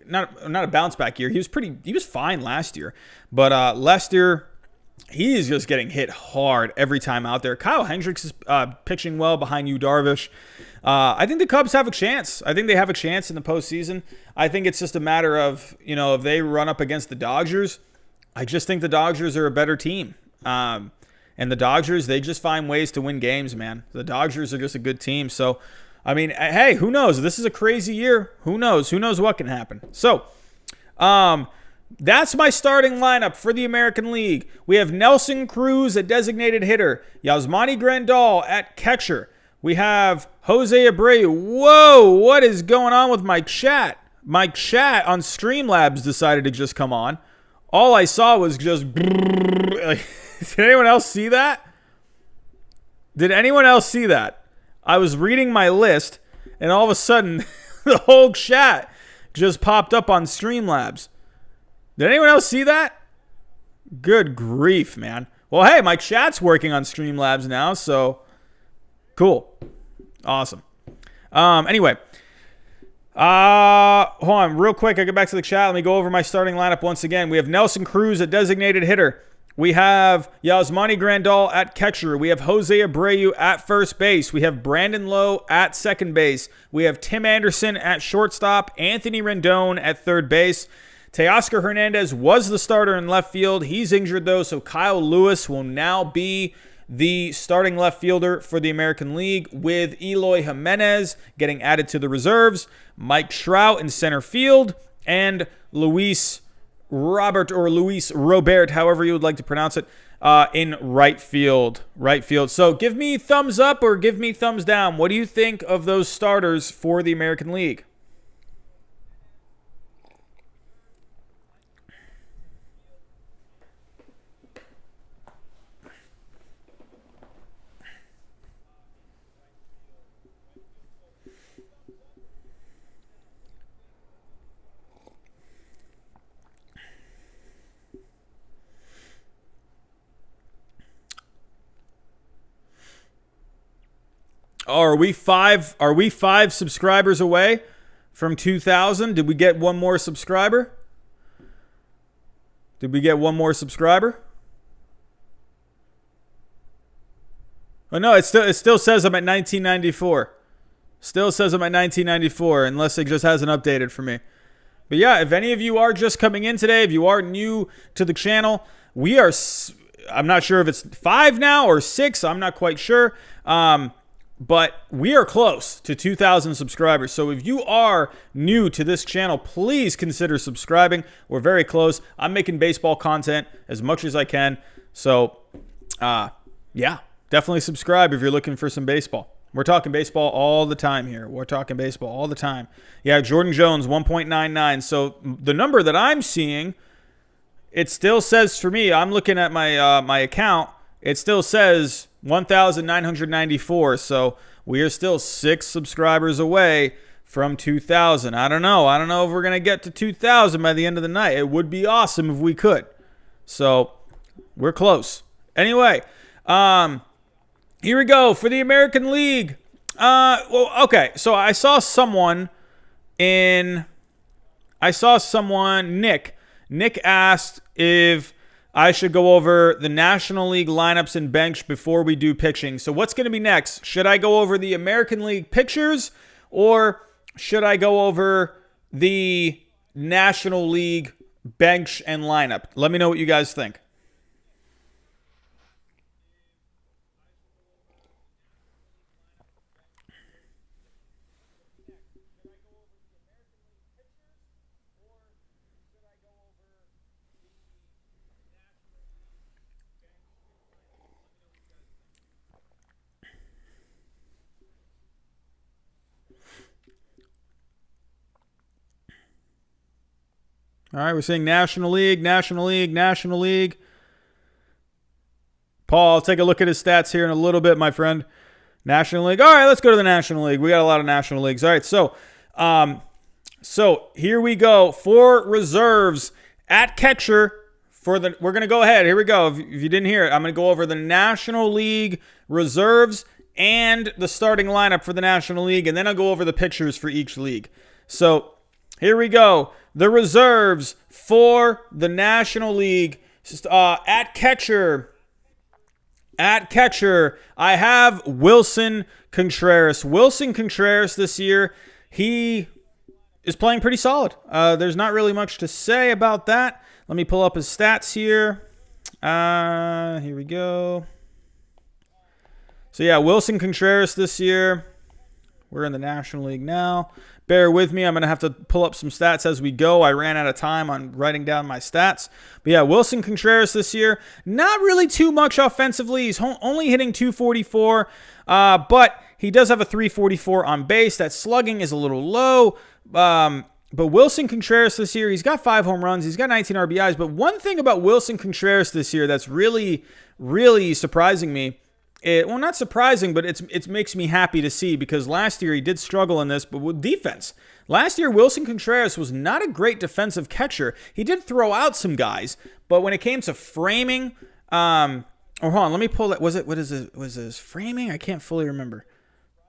not a bounce back year. He was fine last year. But Lester, he is just getting hit hard every time out there. Kyle Hendricks is pitching well behind Yu Darvish. I think the Cubs have a chance. I think they have a chance in the postseason. I think it's just a matter of, if they run up against the Dodgers, I just think the Dodgers are a better team. And the Dodgers, they just find ways to win games, man. The Dodgers are just a good team. So, I mean, hey, who knows? This is a crazy year. Who knows? Who knows what can happen? So, that's my starting lineup for the American League. We have Nelson Cruz, a designated hitter. Yasmani Grandal at catcher. We have Jose Abreu. Whoa, what is going on with my chat? My chat on Streamlabs decided to just come on. All I saw was just... Did anyone else see that? Did anyone else see that? I was reading my list, and all of a sudden, the whole chat just popped up on Streamlabs. Did anyone else see that? Good grief, man. Well, hey, my chat's working on Streamlabs now, so cool. Awesome. Anyway, hold on real quick. I get back to the chat. Let me go over my starting lineup once again. We have Nelson Cruz, a designated hitter. We have Yasmani Grandal at catcher. We have Jose Abreu at first base. We have Brandon Lowe at second base. We have Tim Anderson at shortstop. Anthony Rendon at third base. Teoscar Hernandez was the starter in left field. He's injured, though, so Kyle Lewis will now be the starting left fielder for the American League, with Eloy Jimenez getting added to the reserves, Mike Trout in center field, and Luis Robert, or Luis Robert, however you would like to pronounce it, in right field. So give me thumbs up or give me thumbs down. What do you think of those starters for the American League? Are we five subscribers away from 2,000? Did we get one more subscriber? Oh, no, it still says I'm at 1994. Unless it just hasn't updated for me. But yeah, if any of you are just coming in today, if you are new to the channel, I'm not sure if it's 5 now or 6. I'm not quite sure. but we are close to 2,000 subscribers. So if you are new to this channel, please consider subscribing. We're very close. I'm making baseball content as much as I can. So, yeah, definitely subscribe if you're looking for some baseball. We're talking baseball all the time here. We're talking baseball all the time. Yeah, Jordan Jones, 1.99. So the number that I'm seeing, it still says for me, I'm looking at my account, it still says 1,994. So we are still 6 subscribers away from 2,000. I don't know. I don't know if we're going to get to 2,000 by the end of the night. It would be awesome if we could. So we're close. Anyway, here we go for the American League. Well, okay. So I saw someone, Nick asked if I should go over the National League lineups and bench before we do pitching. So what's going to be next? Should I go over the American League pitchers, or should I go over the National League bench and lineup? Let me know what you guys think. All right, we're saying National League, National League, National League. Paul, I'll take a look at his stats here in a little bit, my friend. National League. All right, let's go to the National League. We got a lot of National Leagues. All right, so here we go for reserves at catcher. We're going to go ahead. Here we go. If you didn't hear it, I'm going to go over the National League reserves and the starting lineup for the National League, and then I'll go over the pitchers for each league. So here we go. The reserves for the National League. At catcher, I have Wilson Contreras. Wilson Contreras this year, he is playing pretty solid. There's not really much to say about that. Let me pull up his stats here. Here we go. So, yeah, Wilson Contreras this year. We're in the National League now. Bear with me. I'm going to have to pull up some stats as we go. I ran out of time on writing down my stats. But, yeah, Wilson Contreras this year, not really too much offensively. He's only hitting 244, but he does have a 344 on base. That slugging is a little low. But Wilson Contreras this year, he's got 5 home runs. He's got 19 RBIs. But one thing about Wilson Contreras this year that's really, really surprising me, well, not surprising, but it makes me happy to see, because last year he did struggle in this, but with defense. Last year, Wilson Contreras was not a great defensive catcher. He did throw out some guys, but when it came to framing, hold on, let me pull that. Was this framing? I can't fully remember.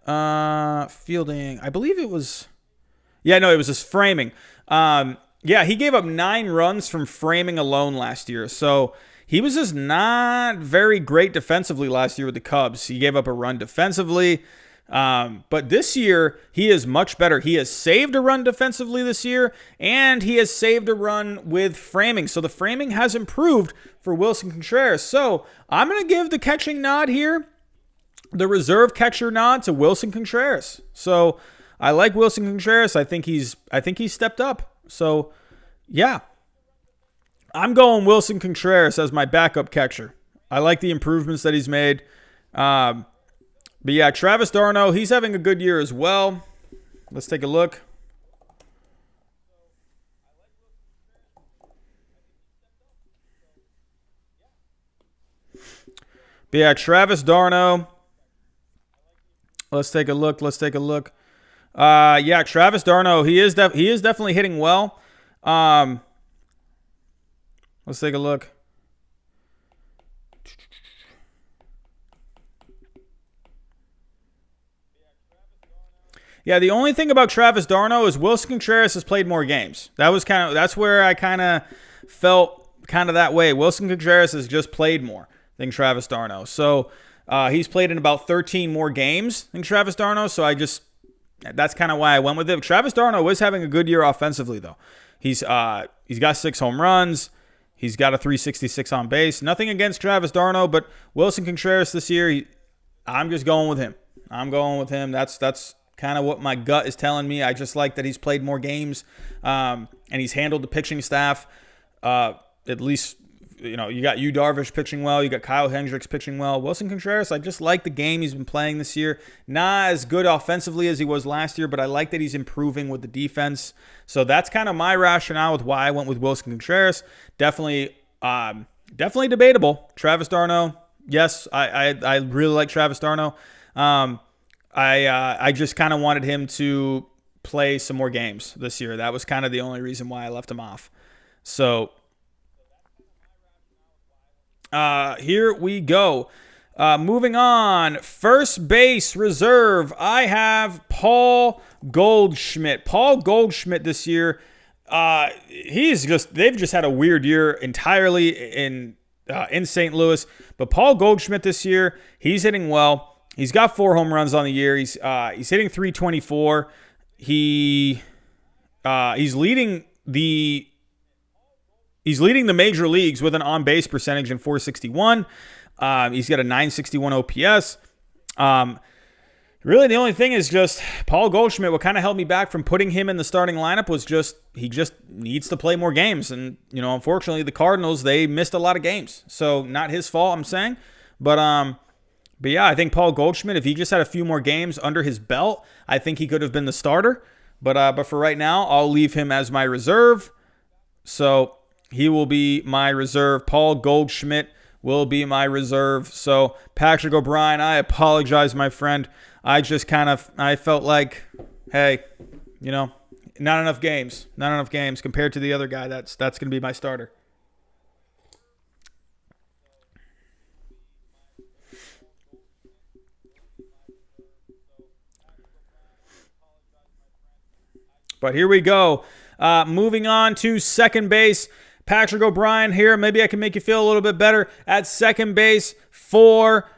Fielding, I believe it was. Yeah, no, it was his framing. Yeah, he gave up 9 runs from framing alone last year, so he was just not very great defensively last year with the Cubs. He gave up a run defensively. But this year, he is much better. He has saved a run defensively this year, and he has saved a run with framing. So the framing has improved for Wilson Contreras. So I'm going to give the catching nod here, the reserve catcher nod to Wilson Contreras. So I like Wilson Contreras. I think he's stepped up. So yeah. I'm going Wilson Contreras as my backup catcher. I like the improvements that he's made. But yeah, Travis d'Arnaud, he's having a good year as well. Let's take a look. But yeah, Travis d'Arnaud. Let's take a look. Yeah, Travis d'Arnaud, he is definitely hitting well. Let's take a look. Yeah, the only thing about Travis d'Arnaud is Wilson Contreras has played more games. That's where I kind of felt kind of that way. Wilson Contreras has just played more than Travis d'Arnaud. So he's played in about 13 more games than Travis d'Arnaud. So that's kind of why I went with it. Travis d'Arnaud is having a good year offensively, though. He's got 6 home runs. He's got a 366 on base. Nothing against Travis d'Arnaud, but Wilson Contreras this year, I'm just going with him. I'm going with him. That's kind of what my gut is telling me. I just like that he's played more games, and he's handled the pitching staff. At least, you got Yu Darvish pitching well. You got Kyle Hendricks pitching well. Wilson Contreras, I just like the game he's been playing this year. Not as good offensively as he was last year, but I like that he's improving with the defense. So that's kind of my rationale with why I went with Wilson Contreras. Definitely debatable. Travis d'Arnaud, yes, I really like Travis d'Arnaud. I just kind of wanted him to play some more games this year. That was kind of the only reason why I left him off. So here we go. Moving on. First base reserve. I have Paul Goldschmidt. Paul Goldschmidt this year, they've just had a weird year entirely in St. Louis. But Paul Goldschmidt this year, he's hitting well. He's got 4 home runs on the year. He's hitting .324. He's leading the major leagues with an on-base percentage in .461. He's got a .961 OPS. Really, the only thing is just Paul Goldschmidt. What kind of held me back from putting him in the starting lineup was he just needs to play more games. And, unfortunately, the Cardinals, they missed a lot of games. So, not his fault, I'm saying. But yeah, I think Paul Goldschmidt, if he just had a few more games under his belt, I think he could have been the starter. But for right now, I'll leave him as my reserve. So he will be my reserve. Paul Goldschmidt will be my reserve. So Patrick O'Brien, I apologize, my friend. I felt like, hey, not enough games compared to the other guy. That's going to be my starter. But here we go. Moving on to second base. Patrick O'Brien here. Maybe I can make you feel a little bit better. At second base for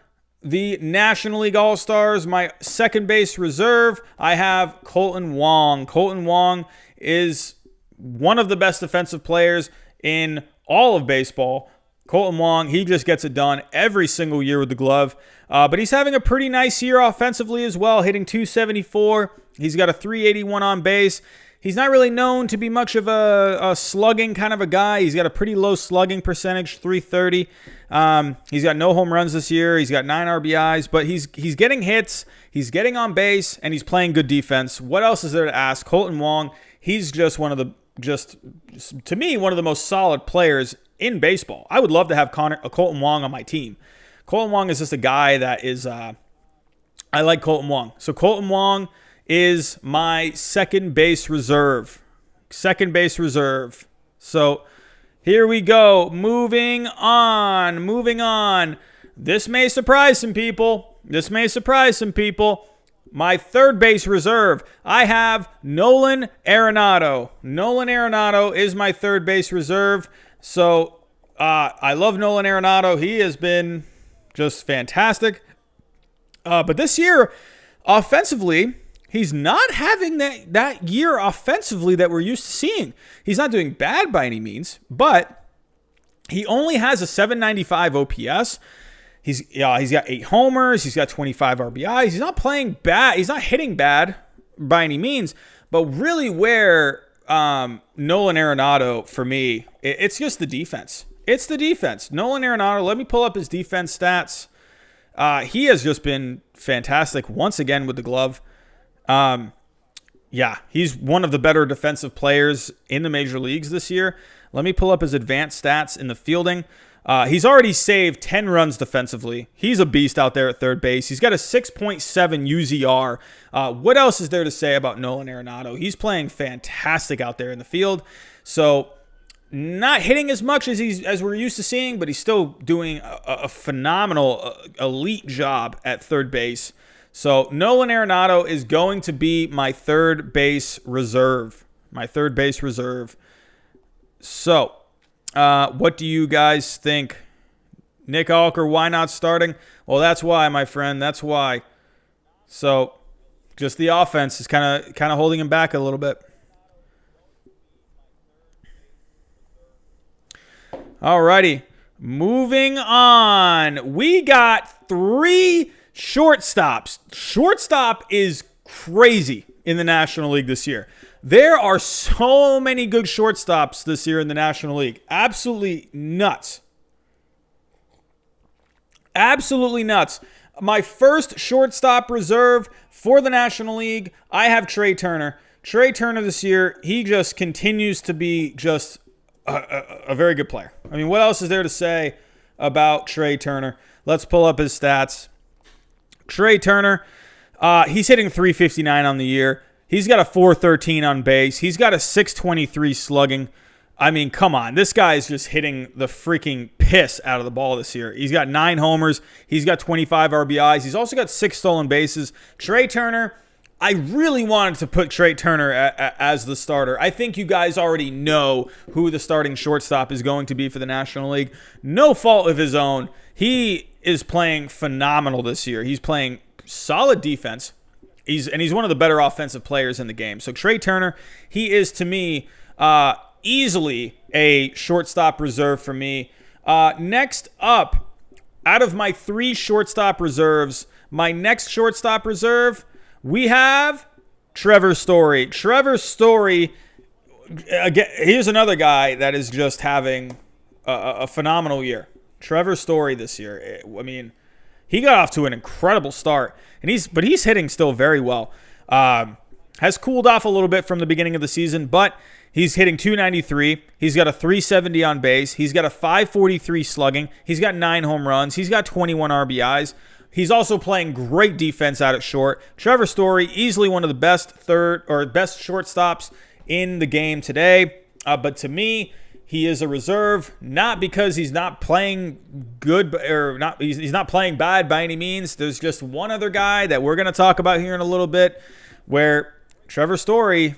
the National League All Stars, my second base reserve, I have Colton Wong. Colton Wong is one of the best defensive players in all of baseball. Colton Wong, he just gets it done every single year with the glove. But he's having a pretty nice year offensively as well, hitting .274. He's got a .381 on base. He's not really known to be much of a slugging kind of a guy. He's got a pretty low slugging percentage, .330. He's got no home runs this year. He's got 9 RBIs, but he's getting hits. He's getting on base, and he's playing good defense. What else is there to ask? Colton Wong, he's just to me, one of the most solid players in baseball. I would love to have Colton Wong on my team. Colton Wong is just a guy that is, I like Colton Wong. So Colton Wong is my second base reserve. Second base reserve. So here we go. Moving on. This may surprise some people. My third base reserve, I have Nolan Arenado. Nolan Arenado is my third base reserve. So I love Nolan Arenado. He has been just fantastic. But this year, offensively, he's not having that year offensively that we're used to seeing. He's not doing bad by any means, but he only has a .795 OPS. He's got 8 homers. He's got 25 RBIs. He's not playing bad. He's not hitting bad by any means. But really where Nolan Arenado, for me, it's just the defense. It's the defense. Nolan Arenado, let me pull up his defense stats. He has just been fantastic once again with the glove. He's one of the better defensive players in the major leagues this year. Let me pull up his advanced stats in the fielding. He's already saved 10 runs defensively. He's a beast out there at third base. He's got a 6.7 UZR. What else is there to say about Nolan Arenado? He's playing fantastic out there in the field. So not hitting as much as we're used to seeing, but he's still doing a phenomenal, elite job at third base. So Nolan Arenado is going to be my third base reserve. So what do you guys think? Nick Alker, why not starting? Well, that's why, my friend. That's why. So just the offense is kind of holding him back a little bit. Alrighty. Moving on. We got 3 Shortstops. Shortstop is crazy in the National League this year. There are so many good shortstops this year in the National League. Absolutely nuts. Absolutely nuts. My first shortstop reserve for the National League, I have Trey Turner. Trey Turner this year, he just continues to be just a very good player. I mean, what else is there to say about Trey Turner? Let's pull up his stats. Trey Turner, he's hitting .359 on the year. He's got a .413 on base. He's got a .623 slugging. I mean, come on. This guy is just hitting the freaking piss out of the ball this year. He's got 9 homers. He's got 25 RBIs. He's also got 6 stolen bases. Trey Turner, I really wanted to put Trey Turner as the starter. I think you guys already know who the starting shortstop is going to be for the National League. No fault of his own. He is playing phenomenal this year. He's playing solid defense. He's one of the better offensive players in the game. So Trey Turner, he is to me easily a shortstop reserve for me. Next up, out of my 3 shortstop reserves, my next shortstop reserve, we have Trevor Story. Trevor Story, again, here's another guy that is just having a phenomenal year. Trevor Story this year. I mean, he got off to an incredible start, but he's hitting still very well. Has cooled off a little bit from the beginning of the season, but he's hitting .293. He's got a .370 on base. He's got a .543 slugging. He's got 9 home runs. He's got 21 RBIs. He's also playing great defense out at short. Trevor Story, easily one of the best shortstops in the game today. But to me, he is a reserve, not because he's not playing good or not. He's not playing bad by any means. There's just one other guy that we're going to talk about here in a little bit, where Trevor Story,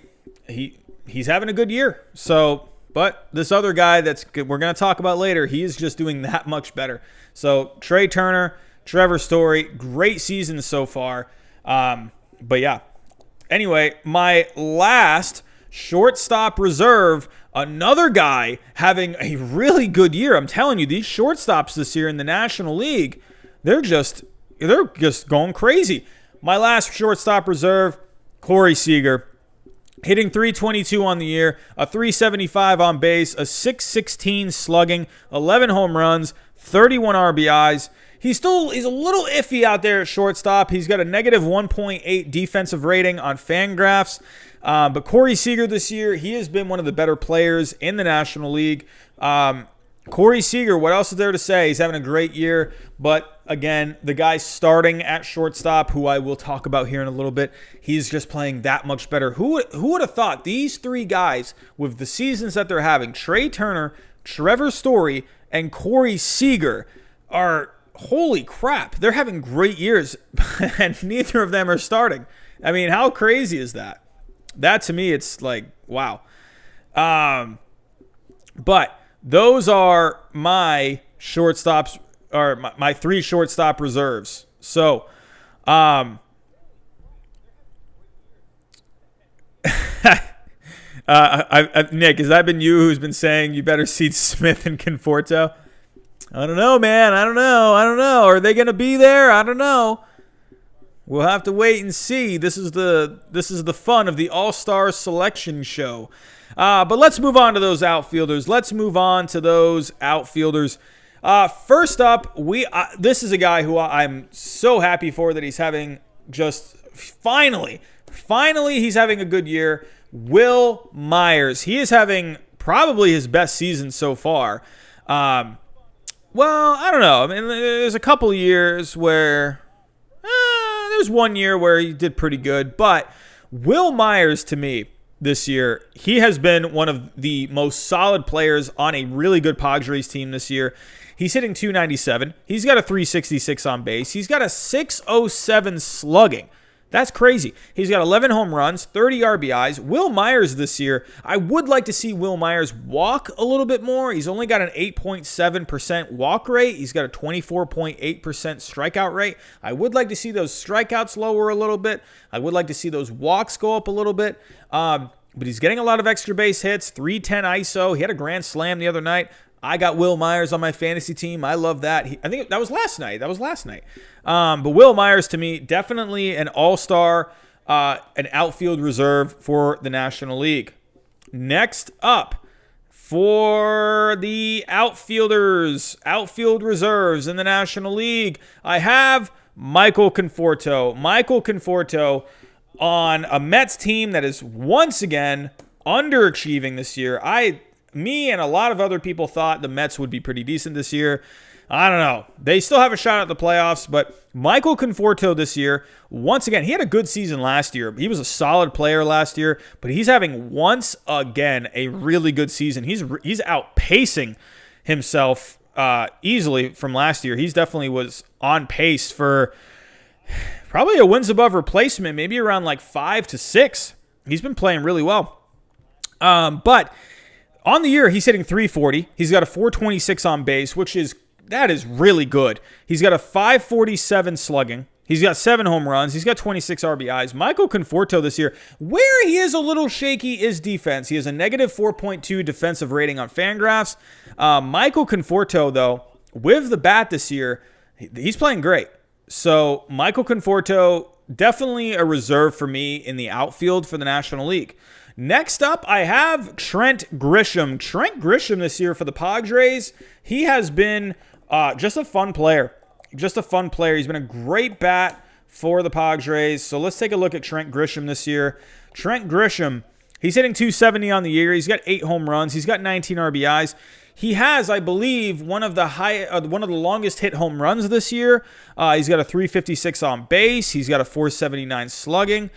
he's having a good year. So, but this other guy we're going to talk about later, he is just doing that much better. So Trey Turner, Trevor Story, great season so far. But yeah. Anyway, my last shortstop reserve, another guy having a really good year. I'm telling you, these shortstops this year in the National League, they're just going crazy. My last shortstop reserve, Corey Seager, hitting .322 on the year, a .375 on base, a .616 slugging, 11 home runs, 31 RBIs. He's a little iffy out there at shortstop. He's got a negative 1.8 defensive rating on Fangraphs. But Corey Seager this year, he has been one of the better players in the National League. Corey Seager, what else is there to say? He's having a great year. But again, the guy starting at shortstop, who I will talk about here in a little bit, he's just playing that much better. Who would have thought these 3 guys, with the seasons that they're having, Trey Turner, Trevor Story, and Corey Seager, are, holy crap, they're having great years, and neither of them are starting. I mean, how crazy is that? That, to me, it's like, wow. But those are my shortstops, or my 3 shortstop reserves. So, Nick, has that been you who's been saying you better seat Smith and Conforto? I don't know, man. I don't know. Are they going to be there? I don't know. We'll have to wait and see. This is the fun of the All-Star Selection Show. But let's move on to those outfielders. First up, this is a guy who I'm so happy for, that he's having just finally he's having a good year. Will Myers. He is having probably his best season so far. Well, I don't know. I mean, there's a couple of years where there's one year where he did pretty good, but Will Myers, to me, this year, he has been one of the most solid players on a really good Padres team this year. He's hitting .297. He's got a .366 on base. He's got a .607 slugging. That's crazy. He's got 11 home runs, 30 RBIs. Will Myers this year, I would like to see Will Myers walk a little bit more. He's only got an 8.7% walk rate. He's got a 24.8% strikeout rate. I would like to see those strikeouts lower a little bit. I would like to see those walks go up a little bit. But he's getting a lot of extra base hits, .310 ISO. He had a grand slam the other night. I got Will Myers on my fantasy team. I love that. I think that was last night. But Will Myers, to me, definitely an all-star, an outfield reserve for the National League. Next up, for the outfield reserves in the National League, I have Michael Conforto. Michael Conforto on a Mets team that is once again underachieving this year. Me and a lot of other people thought the Mets would be pretty decent this year. I don't know. They still have a shot at the playoffs, but Michael Conforto this year, once again, he had a good season last year. He was a solid player last year, but he's having once again a really good season. He's outpacing himself easily from last year. He's definitely was on pace for probably a wins above replacement, maybe around like 5 to 6. He's been playing really well. But on the year, he's hitting .340. He's got a .426 on base, that is really good. He's got a .547 slugging. He's got 7 home runs. He's got 26 RBIs. Michael Conforto this year, where he is a little shaky is defense. He has a negative 4.2 defensive rating on Fangraphs. Michael Conforto, though, with the bat this year, he's playing great. So Michael Conforto, definitely a reserve for me in the outfield for the National League. Next up, I have Trent Grisham. Trent Grisham this year for the Padres, he has been just a fun player. He's been a great bat for the Padres. So let's take a look at Trent Grisham this year. Trent Grisham, he's hitting .270 on the year. He's got 8 home runs. He's got 19 RBIs. He has, I believe, one of the longest hit home runs this year. He's got a .356 on base. He's got a .479 slugging.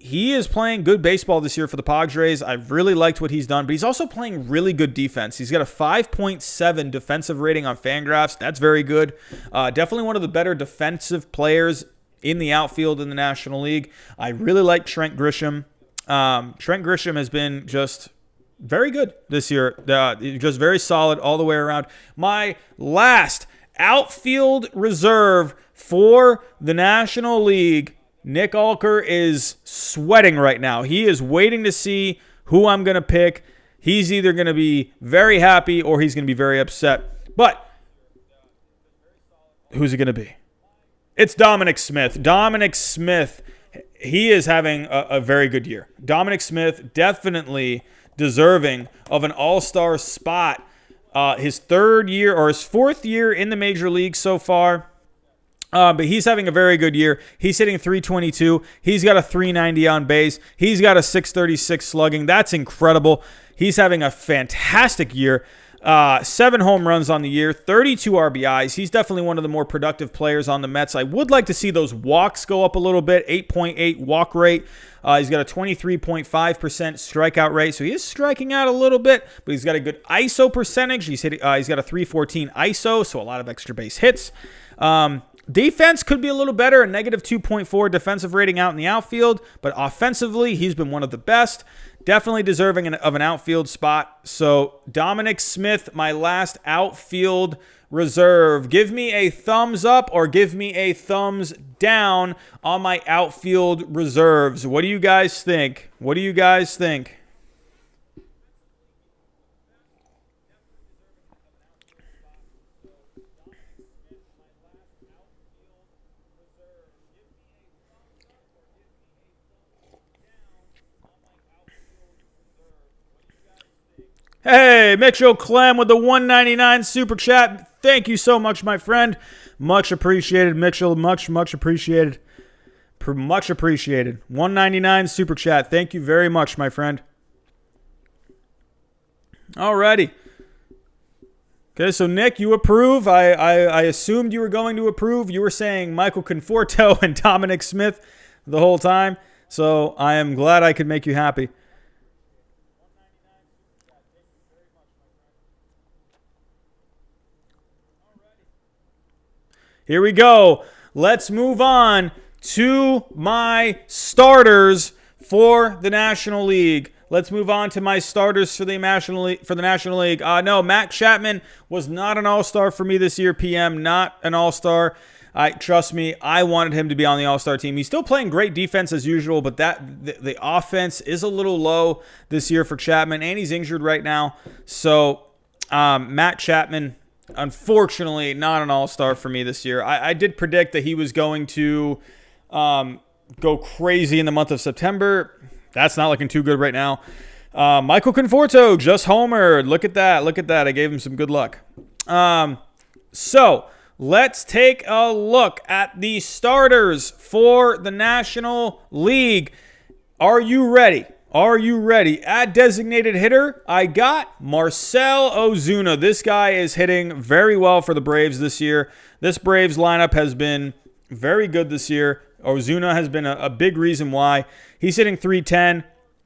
He is playing good baseball this year for the Padres. I've really liked what he's done, but he's also playing really good defense. He's got a 5.7 defensive rating on Fangraphs. That's very good. Definitely one of the better defensive players in the outfield in the National League. I really like Trent Grisham. Trent Grisham has been just very good this year. Just very solid all the way around. My last outfield reserve for the National League, Nick Alker is sweating right now. He is waiting to see who I'm going to pick. He's either going to be very happy or he's going to be very upset. But who's it going to be? It's Dominic Smith. Dominic Smith, he is having a very good year. Dominic Smith definitely deserving of an all-star spot. His 4th year in the major league so far. But he's having a very good year. He's hitting .322. He's got a .390 on base. He's got a .636 slugging. That's incredible. He's having a fantastic year. 7 home runs on the year, 32 RBIs. He's definitely one of the more productive players on the Mets. I would like to see those walks go up a little bit, 8.8 walk rate. He's got a 23.5% strikeout rate, so he is striking out a little bit, but he's got a good ISO percentage. He's got a .314 ISO, so a lot of extra base hits. Defense could be a little better, a negative 2.4 defensive rating out in the outfield, but offensively, he's been one of the best. Definitely deserving of an outfield spot. So Dominic Smith, my last outfield reserve. Give me a thumbs up or give me a thumbs down on my outfield reserves. What do you guys think? Hey, Mitchell Clem with the $1.99 super chat. Thank you so much, my friend. Much appreciated, Mitchell. Much appreciated. Much appreciated. $1.99 super chat. Thank you very much, my friend. Alrighty. Okay, so Nick, you approve. I assumed you were going to approve. You were saying Michael Conforto and Dominic Smith the whole time. So I am glad I could make you happy. Here we go. Let's move on to my starters for the National League. Let's move on to my starters for the National League. No, Matt Chapman was not an all-star for me this year, PM. Not an all-star. Trust me, I wanted him to be on the all-star team. He's still playing great defense as usual, but the offense is a little low this year for Chapman, and he's injured right now. So Matt Chapman, unfortunately, not an all-star for me this year. I did predict that he was going to go crazy in the month of September. That's not looking too good right now. Michael Conforto just homered. Look at that. Look at that. I gave him some good luck. So let's take a look at the starters for the National League. Are you ready? Are you ready? At designated hitter, I got Marcell Ozuna. This guy is hitting very well for the Braves this year. This Braves lineup has been very good this year. Ozuna has been a big reason why. He's hitting .310.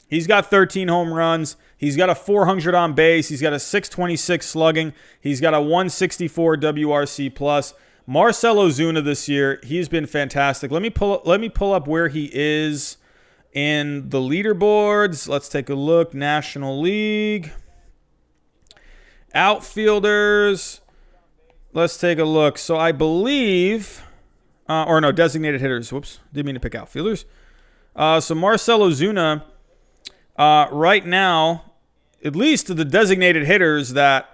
He's got 13 home runs. He's got a 400 on base. He's got a 626 slugging. He's got a 164 WRC plus. Marcell Ozuna this year, he's been fantastic. Let me pull up where he is in the leaderboards. Let's take a look. National League. Outfielders. Let's take a look. So I believe, designated hitters. Whoops, didn't mean to pick outfielders. So Marcell Ozuna, right now, at least to the designated hitters that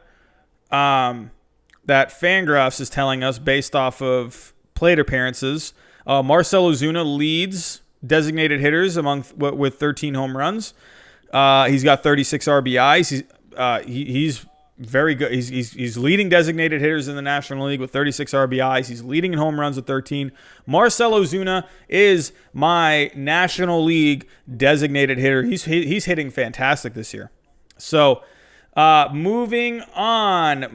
Fangraphs is telling us based off of plate appearances, Marcell Ozuna leads designated hitters with 13 home runs. He's got 36 RBIs. He's very good. He's leading designated hitters in the National League with 36 RBIs. He's leading in home runs with 13. Marcell Ozuna is my National League designated hitter. He's hitting fantastic this year. So, moving on.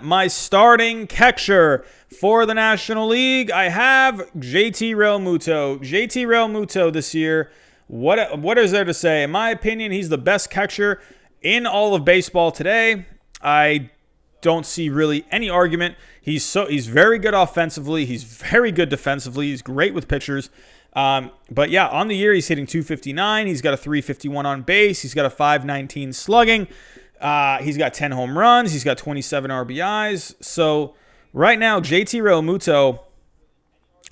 My starting catcher for the National League, I have JT Realmuto. JT Realmuto this year, what is there to say? In my opinion, he's the best catcher in all of baseball today. I don't see really any argument. He's very good offensively. He's very good defensively. He's great with pitchers. But yeah, on the year, he's hitting .259. He's got a .351 on base. He's got a .519 slugging. He's got 10 home runs. He's got 27 RBIs. So right now, JT Realmuto,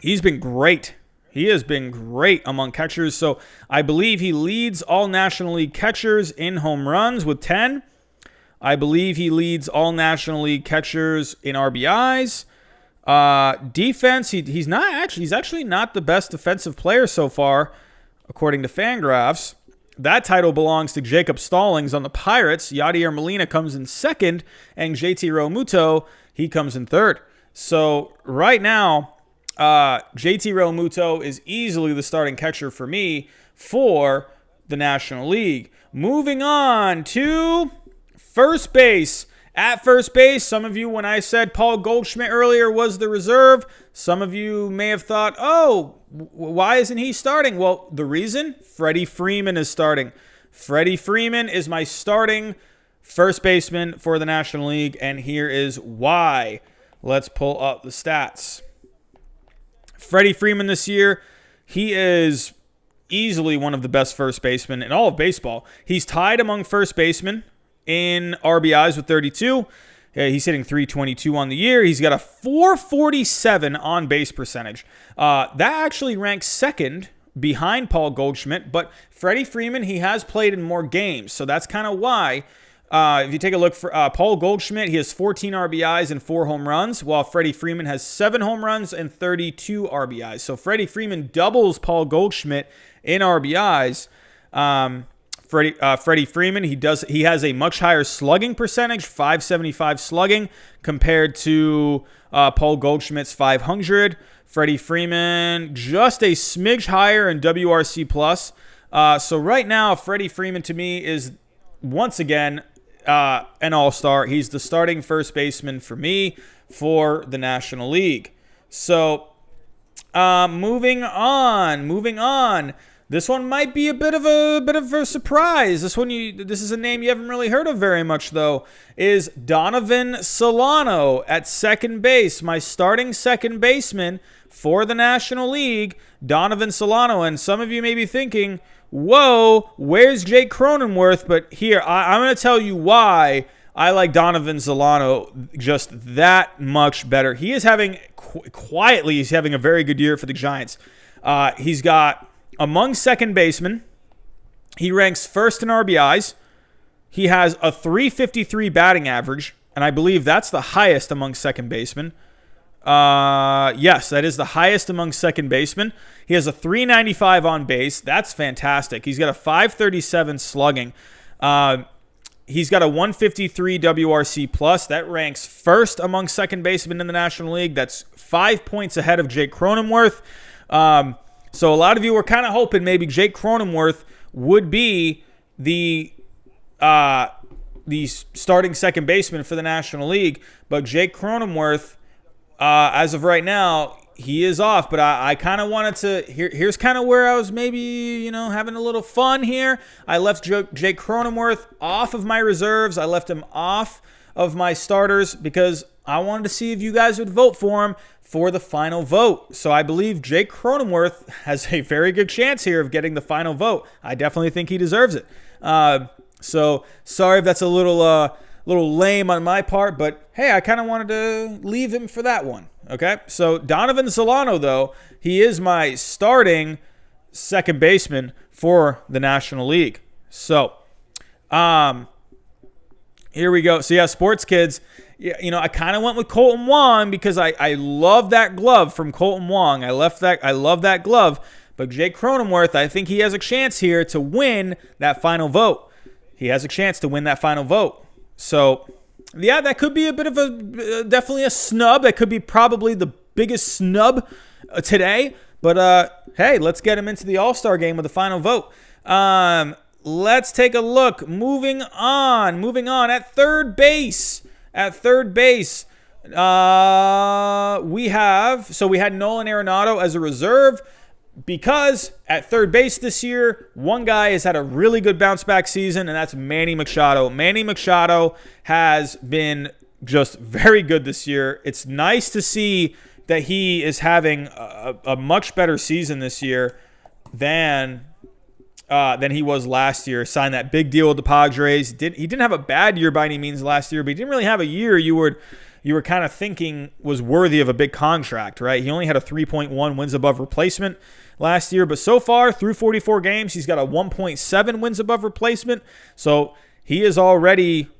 he's been great. He has been great among catchers. So I believe he leads all National League catchers in home runs with 10. I believe he leads all National League catchers in RBIs. Defense, he's actually not the best defensive player so far, according to Fangraphs. That title belongs to Jacob Stallings on the Pirates. Yadier Molina comes in second, and JT Realmuto, he comes in third. So right now, JT Realmuto is easily the starting catcher for me for the National League. Moving on to first base. At first base, some of you, when I said Paul Goldschmidt earlier was the reserve, some of you may have thought, why isn't he starting? Well, the reason, Freddie Freeman is starting. Freddie Freeman is my starting first baseman for the National League, and here is why. Let's pull up the stats. Freddie Freeman this year, he is easily one of the best first basemen in all of baseball. He's tied among first basemen in RBIs with 32. He's hitting .322 on the year. He's got a .447 on base percentage. That actually ranks second behind Paul Goldschmidt, but Freddie Freeman, he has played in more games, so that's kind of why. If you take a look for Paul Goldschmidt, he has 14 RBIs and 4 home runs, while Freddie Freeman has 7 home runs and 32 RBIs. So Freddie Freeman doubles Paul Goldschmidt in RBIs. Freddie Freeman, he has a much higher slugging percentage, .575 slugging, compared to Paul Goldschmidt's .500. Freddie Freeman just a smidge higher in WRC plus. So right now, Freddie Freeman to me is once again an all-star. He's the starting first baseman for me for the National League. So moving on. This one might be a bit of a surprise. This is a name you haven't really heard of very much, though, is Donovan Solano at second base. My starting second baseman for the National League, Donovan Solano. And some of you may be thinking, whoa, where's Jake Cronenworth? But here, I'm going to tell you why I like Donovan Solano just that much better. He is having, he's having a very good year for the Giants. He's got, among second basemen, he ranks first in RBIs. He has a 353 batting average, and I believe that's the highest among second basemen. Yes, that is the highest among second basemen. He has a 395 on base. That's fantastic. He's got a 537 slugging. He's got a 153 WRC plus. That ranks first among second basemen in the National League. That's 5 points ahead of Jake Cronenworth. So a lot of you were kind of hoping maybe Jake Cronenworth would be the starting second baseman for the National League, but Jake Cronenworth, as of right now, he is off. But I kind of wanted to. Here's kind of where I was maybe having a little fun here. I left Jake Cronenworth off of my reserves. I left him off of my starters because I wanted to see if you guys would vote for him for the final vote. So I believe Jake Cronenworth has a very good chance here of getting the final vote. I definitely think he deserves it. So sorry if that's a little lame on my part, but hey, I kind of wanted to leave him for that one. Okay, so Donovan Solano, though, he is my starting second baseman for the National League. So, here we go. So yeah, sports kids. Yeah, I kind of went with Colton Wong because I love that glove from Colton Wong. I love that glove. But Jake Cronenworth, I think he has a chance here to win that final vote. He has a chance to win that final vote. So, yeah, that could be a bit of definitely a snub. That could be probably the biggest snub today. But, hey, let's get him into the All Star Game with the final vote. Let's take a look. Moving on. At third base. We had Nolan Arenado as a reserve because at third base this year, one guy has had a really good bounce back season, and that's Manny Machado. Manny Machado has been just very good this year. It's nice to see that he is having a much better season this year than he was last year. Signed that big deal with the Padres. He didn't have a bad year by any means last year, but he didn't really have a year you were kind of thinking was worthy of a big contract, right? He only had a 3.1 wins above replacement last year, but so far through 44 games, he's got a 1.7 wins above replacement. So he is already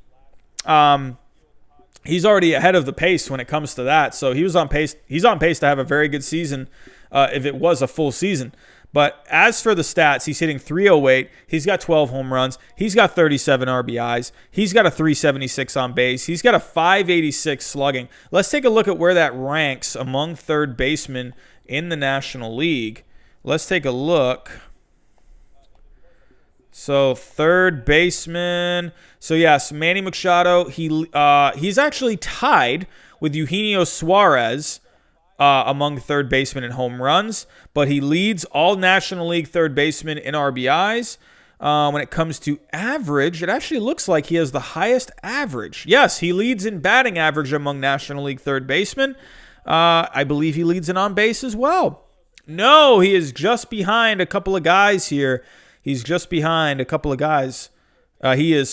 he's already ahead of the pace when it comes to that. So he's on pace to have a very good season if it was a full season. But as for the stats, he's hitting .308. He's got 12 home runs. He's got 37 RBIs. He's got a .376 on base. He's got a .586 slugging. Let's take a look at where that ranks among third basemen in the National League. Let's take a look. So third baseman. So yes, Manny Machado. He's actually tied with Eugenio Suarez among third basemen in home runs, but he leads all National League third basemen in RBIs. When it comes to average, it actually looks like he has the highest average. Yes, he leads in batting average among National League third basemen. I believe he leads in on base as well. No, he is just behind a couple of guys here. He is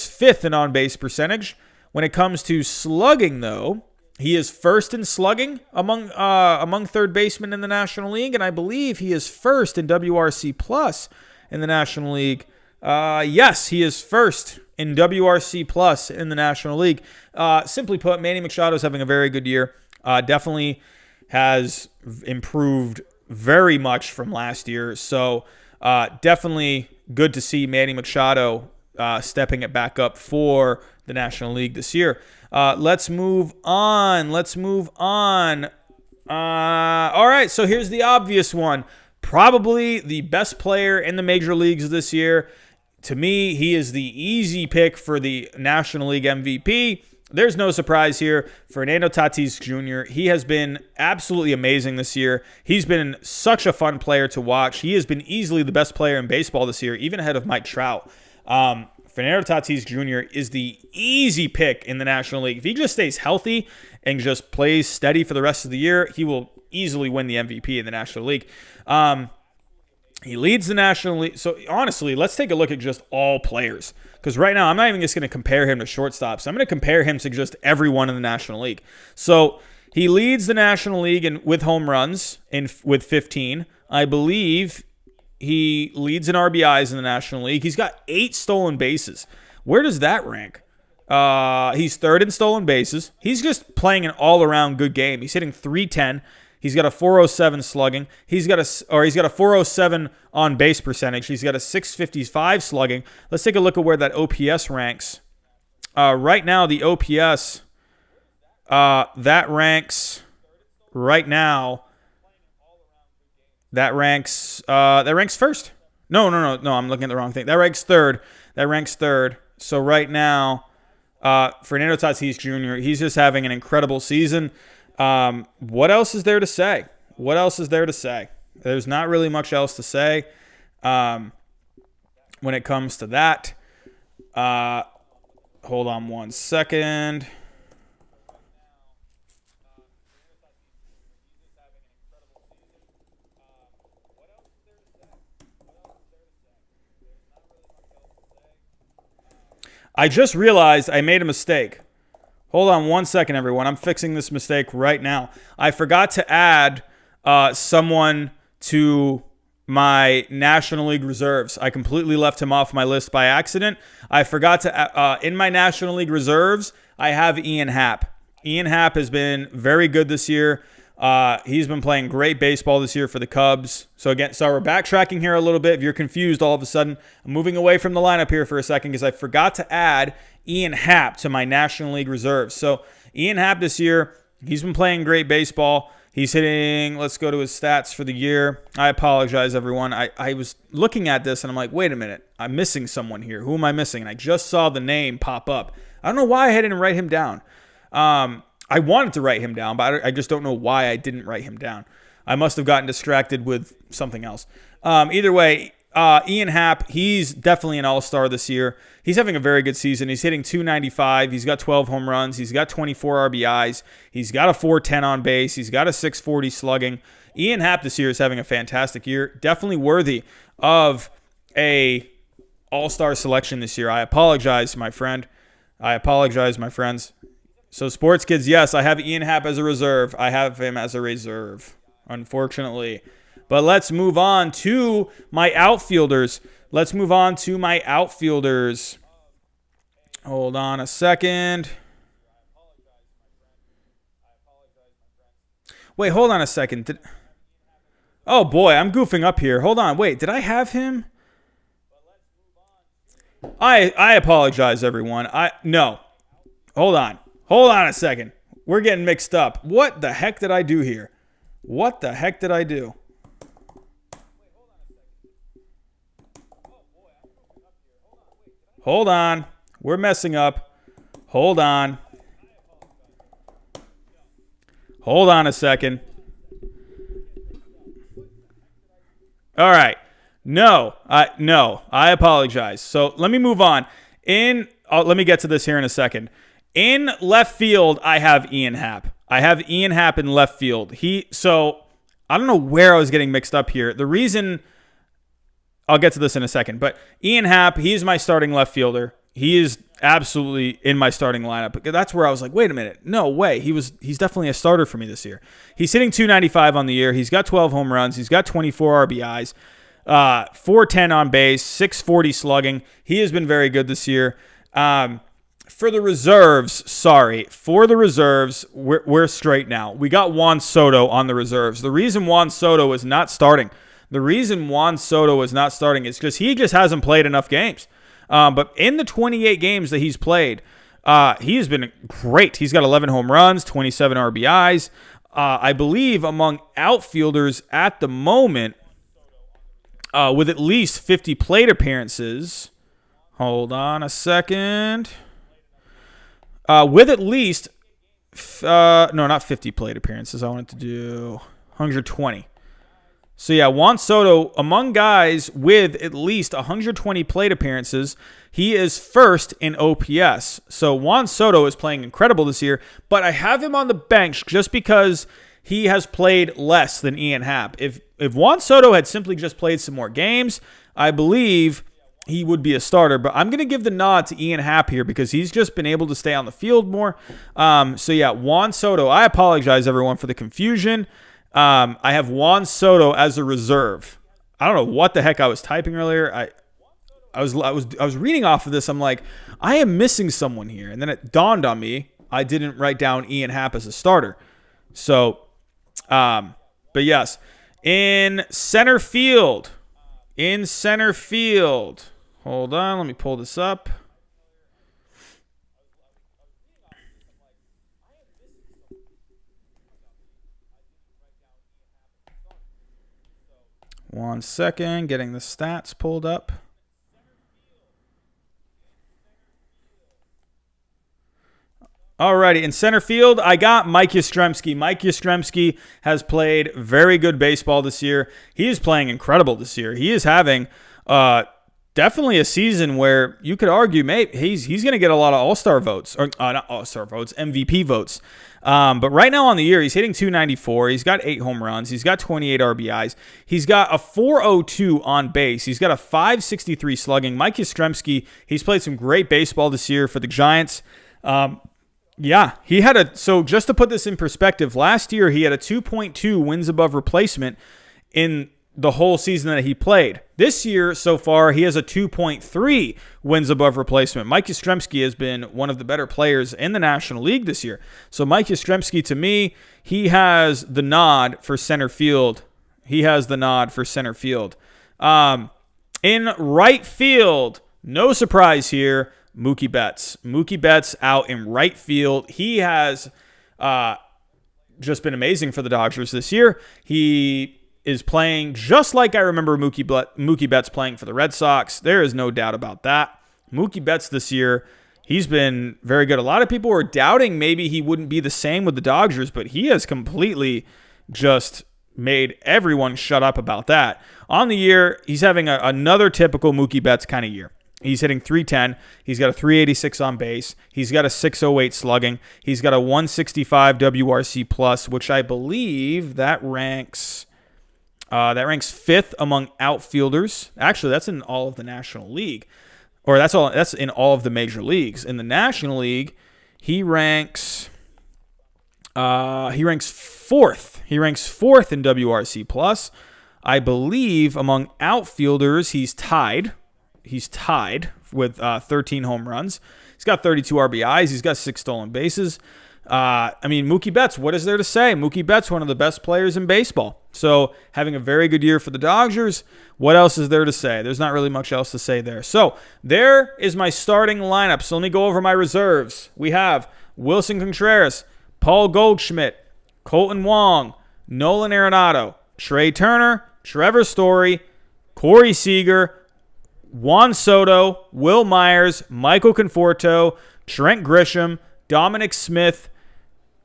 fifth in on base percentage. When it comes to slugging, though, he is first in slugging among third basemen in the National League, and I believe he is first in WRC plus in the National League. Yes, he is first in WRC plus in the National League. Simply put, Manny Machado is having a very good year. Definitely has improved very much from last year. So definitely good to see Manny Machado stepping it back up for the National League this year. Let's move on. All right, so here's the obvious one. Probably the best player in the major leagues this year. To me, he is the easy pick for the National League MVP. There's no surprise here. Fernando Tatis Jr., he has been absolutely amazing this year. He's been such a fun player to watch. He has been easily the best player in baseball this year, even ahead of Mike Trout. Fernando Tatis Jr. is the easy pick in the National League. If he just stays healthy and just plays steady for the rest of the year, he will easily win the MVP in the National League. He leads the National League. So, honestly, let's take a look at just all players. Because right now, I'm not even just going to compare him to shortstops. I'm going to compare him to just everyone in the National League. So, he leads the National League with home runs with 15. I believe he leads in RBIs in the National League. He's got 8 stolen bases. Where does that rank? He's third in stolen bases. He's just playing an all-around good game. He's hitting .310. He's got a .407 slugging. He's got a .407 on base percentage. He's got a .655 slugging. Let's take a look at where that OPS ranks. Right now, the OPS that ranks right now. That ranks first. No. I'm looking at the wrong thing. That ranks third. So right now, Fernando Tatis Jr., he's just having an incredible season. What else is there to say? There's not really much else to say when it comes to that. Hold on one second. I just realized I made a mistake. Hold on one second, everyone. I'm fixing this mistake right now. I forgot to add someone to my National League reserves. I completely left him off my list by accident. I forgot to, in my National League reserves, I have Ian Happ. Ian Happ has been very good this year. He's been playing great baseball this year for the Cubs. So we're backtracking here a little bit. If you're confused all of a sudden, I'm moving away from the lineup here for a second because I forgot to add Ian Happ to my National League reserves. So Ian Happ this year, he's been playing great baseball. He's hitting, let's go to his stats for the year. I apologize, everyone. I was looking at this and I'm like, wait a minute. I'm missing someone here. Who am I missing? And I just saw the name pop up. I don't know why I didn't write him down. I wanted to write him down, but I just don't know why I didn't write him down. I must have gotten distracted with something else. Either way, Ian Happ, he's definitely an all-star this year. He's having a very good season. He's hitting .295. He's got 12 home runs. He's got 24 RBIs. He's got a .410 on base. He's got a .640 slugging. Ian Happ this year is having a fantastic year. Definitely worthy of a all-star selection this year. I apologize, my friend. So, sports kids, yes, I have Ian Happ as a reserve. I have him as a reserve, unfortunately. But let's move on to my outfielders. Hold on a second. Wait, hold on a second. Oh, boy, I'm goofing up here. Hold on. Wait, did I have him? I apologize, everyone. No. Hold on a second. We're getting mixed up. What the heck did I do here? Hold on. We're messing up. Hold on a second. All right. No, I apologize. So let me move on. Let me get to this here in a second. In left field, I have Ian Happ. In left field. So I don't know where I was getting mixed up here. The reason, I'll get to this in a second, but Ian Happ, he's my starting left fielder. He is absolutely in my starting lineup. That's where I was like, wait a minute. No way. He's definitely a starter for me this year. He's hitting .295 on the year. He's got 12 home runs. He's got 24 RBIs, .410 on base, .640 slugging. He has been very good this year. For the reserves, we're straight now. We got Juan Soto on the reserves. The reason Juan Soto is not starting is because he just hasn't played enough games. But in the 28 games that he's played, he has been great. He's got 11 home runs, 27 RBIs. I believe among outfielders at the moment, with at least 50 plate appearances. Hold on a second. With at least, not 50 plate appearances. I wanted to do 120. So, yeah, Juan Soto, among guys with at least 120 plate appearances, he is first in OPS. So, Juan Soto is playing incredible this year, but I have him on the bench just because he has played less than Ian Happ. If Juan Soto had simply just played some more games, I believe he would be a starter. But I'm going to give the nod to Ian Happ here because he's just been able to stay on the field more. So, yeah, Juan Soto. I apologize, everyone, for the confusion. I have Juan Soto as a reserve. I don't know what the heck I was typing earlier. I was reading off of this. I'm like, I am missing someone here. And then it dawned on me, I didn't write down Ian Happ as a starter. So, but yes, in center field, hold on, let me pull this up. One second, getting the stats pulled up. Alrighty, in center field, I got Mike Yastrzemski. Mike Yastrzemski has played very good baseball this year. He is playing incredible this year. He is having definitely a season where you could argue, maybe he's going to get a lot of All-Star votes, or not All-Star votes, MVP votes. But right now on the year, he's hitting 294. He's got 8 home runs. He's got 28 RBIs. He's got a 402 on base. He's got a 563 slugging. Mike Yastrzemski, he's played some great baseball this year for the Giants. Yeah, he had so just to put this in perspective, last year he had a 2.2 wins above replacement in the whole season that he played. This year, so far, he has a 2.3 wins above replacement. Mike Yastrzemski has been one of the better players in the National League this year. So Mike Yastrzemski, to me, he has the nod for center field. In right field, no surprise here, Mookie Betts. Mookie Betts out in right field. He has just been amazing for the Dodgers this year. He is playing just like I remember Mookie Betts playing for the Red Sox. There is no doubt about that. Mookie Betts this year, he's been very good. A lot of people were doubting maybe he wouldn't be the same with the Dodgers, but he has completely just made everyone shut up about that. On the year, he's having another typical Mookie Betts kind of year. He's hitting 310. He's got a 386 on base. He's got a 608 slugging. He's got a 165 WRC plus, which I believe that ranks 5th among outfielders. Actually, that's in all of the National League, or that's in all of the major leagues. In the National League, he ranks 4th. He ranks 4th in WRC plus. I believe among outfielders, he's tied. He's tied with 13 home runs. He's got 32 RBIs. He's got 6 stolen bases. Mookie Betts, what is there to say? Mookie Betts, one of the best players in baseball. So having a very good year for the Dodgers. What else is there to say? There's not really much else to say there. So there is my starting lineup. So let me go over my reserves. We have Wilson Contreras, Paul Goldschmidt, Colton Wong, Nolan Arenado, Trey Turner, Trevor Story, Corey Seager, Juan Soto, Will Myers, Michael Conforto, Trent Grisham, Dominic Smith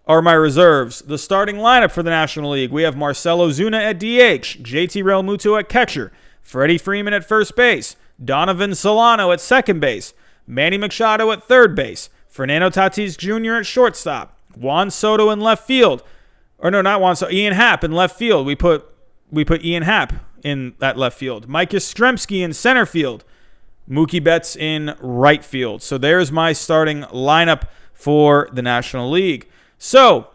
are my reserves. The starting lineup for the National League, we have Marcell Ozuna at DH, JT Realmuto at catcher, Freddie Freeman at first base, Donovan Solano at second base, Manny Machado at third base, Fernando Tatis Jr. at shortstop, Juan Soto in left field. Or no, not Juan Soto, Ian Happ in left field. We put Ian Happ in that left field. Mike Yastrzemski in center field. Mookie Betts in right field. So there's my starting lineup for the National League. So,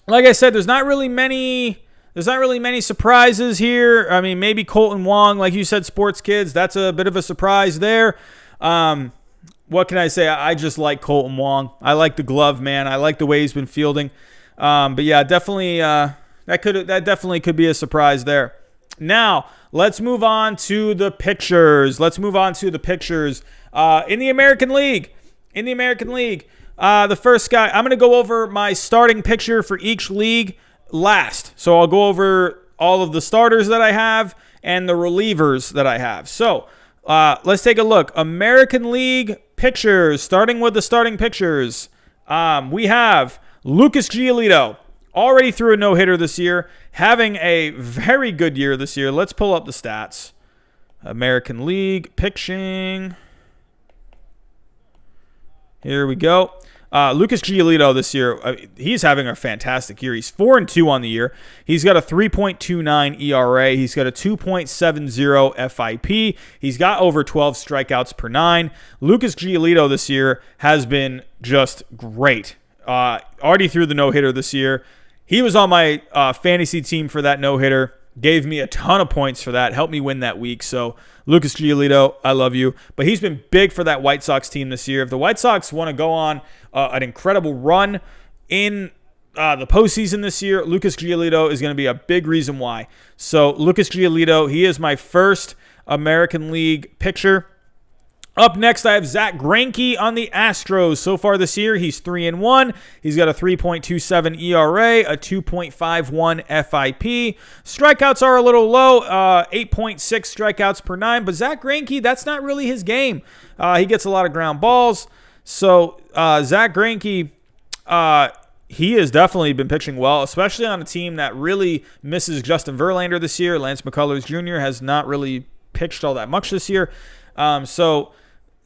like I said, there's not really many surprises here. I mean, maybe Colton Wong, like you said, Sports Kids, that's a bit of a surprise there. What can I say? I just like Colton Wong. I like the glove, man. I like the way he's been fielding. But yeah, definitely that definitely could be a surprise there. Now, let's move on to the pitchers. In the American League. The first guy, I'm going to go over my starting pitcher for each league last. So I'll go over all of the starters that I have and the relievers that I have. So let's take a look. American League pitchers, starting with the starting pitchers. We have Lucas Giolito. Already threw a no-hitter this year, having a very good year this year. Let's pull up the stats. American League pitching. Here we go. Lucas Giolito this year, he's having a fantastic year. He's 4-2 on the year. He's got a 3.29 ERA. He's got a 2.70 FIP. He's got over 12 strikeouts per 9. Lucas Giolito this year has been just great. Already threw the no-hitter this year. He was on my fantasy team for that no-hitter. Gave me a ton of points for that. Helped me win that week. So Lucas Giolito, I love you. But he's been big for that White Sox team this year. If the White Sox want to go on an incredible run in the postseason this year, Lucas Giolito is going to be a big reason why. So Lucas Giolito, he is my first American League pitcher. Up next, I have Zach Greinke on the Astros. So far this year, he's 3-1. He's got a 3.27 ERA, a 2.51 FIP. Strikeouts are a little low, 8.6 strikeouts per 9. But Zach Greinke, that's not really his game. He gets a lot of ground balls. So Zach Greinke, he has definitely been pitching well, especially on a team that really misses Justin Verlander this year. Lance McCullers Jr. has not really pitched all that much this year. So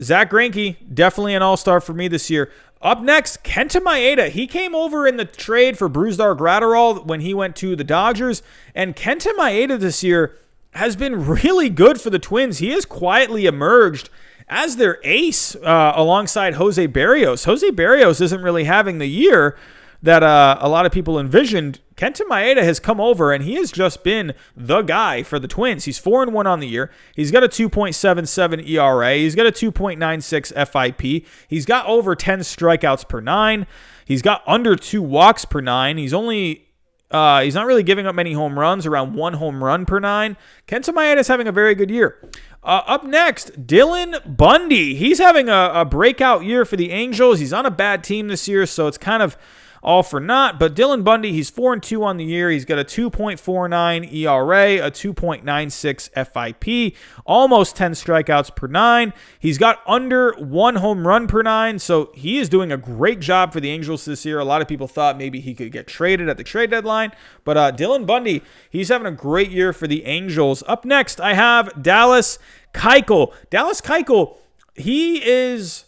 Zach Greinke, definitely an all-star for me this year. Up next, Kenta Maeda. He came over in the trade for Brusdar Graterol when he went to the Dodgers. And Kenta Maeda this year has been really good for the Twins. He has quietly emerged as their ace alongside Jose Barrios. Jose Barrios isn't really having the year that a lot of people envisioned. Kenta Maeda has come over, and he has just been the guy for the Twins. He's 4-1 on the year. He's got a 2.77 ERA. He's got a 2.96 FIP. He's got over 10 strikeouts per 9. He's got under 2 walks per 9. He's not really giving up many home runs, around 1 home run per 9. Kenta Maeda is having a very good year. Up next, Dylan Bundy. He's having a breakout year for the Angels. He's on a bad team this year, so it's kind of all for naught. But Dylan Bundy, he's 4-2 on the year. He's got a 2.49 ERA, a 2.96 FIP, almost 10 strikeouts per 9. He's got under 1 home run per 9, so he is doing a great job for the Angels this year. A lot of people thought maybe he could get traded at the trade deadline, but Dylan Bundy, he's having a great year for the Angels. Up next, I have Dallas Keuchel. Dallas Keuchel, he is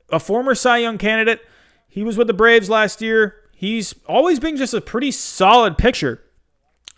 a former Cy Young candidate. He was with the Braves last year. He's always been just a pretty solid pitcher.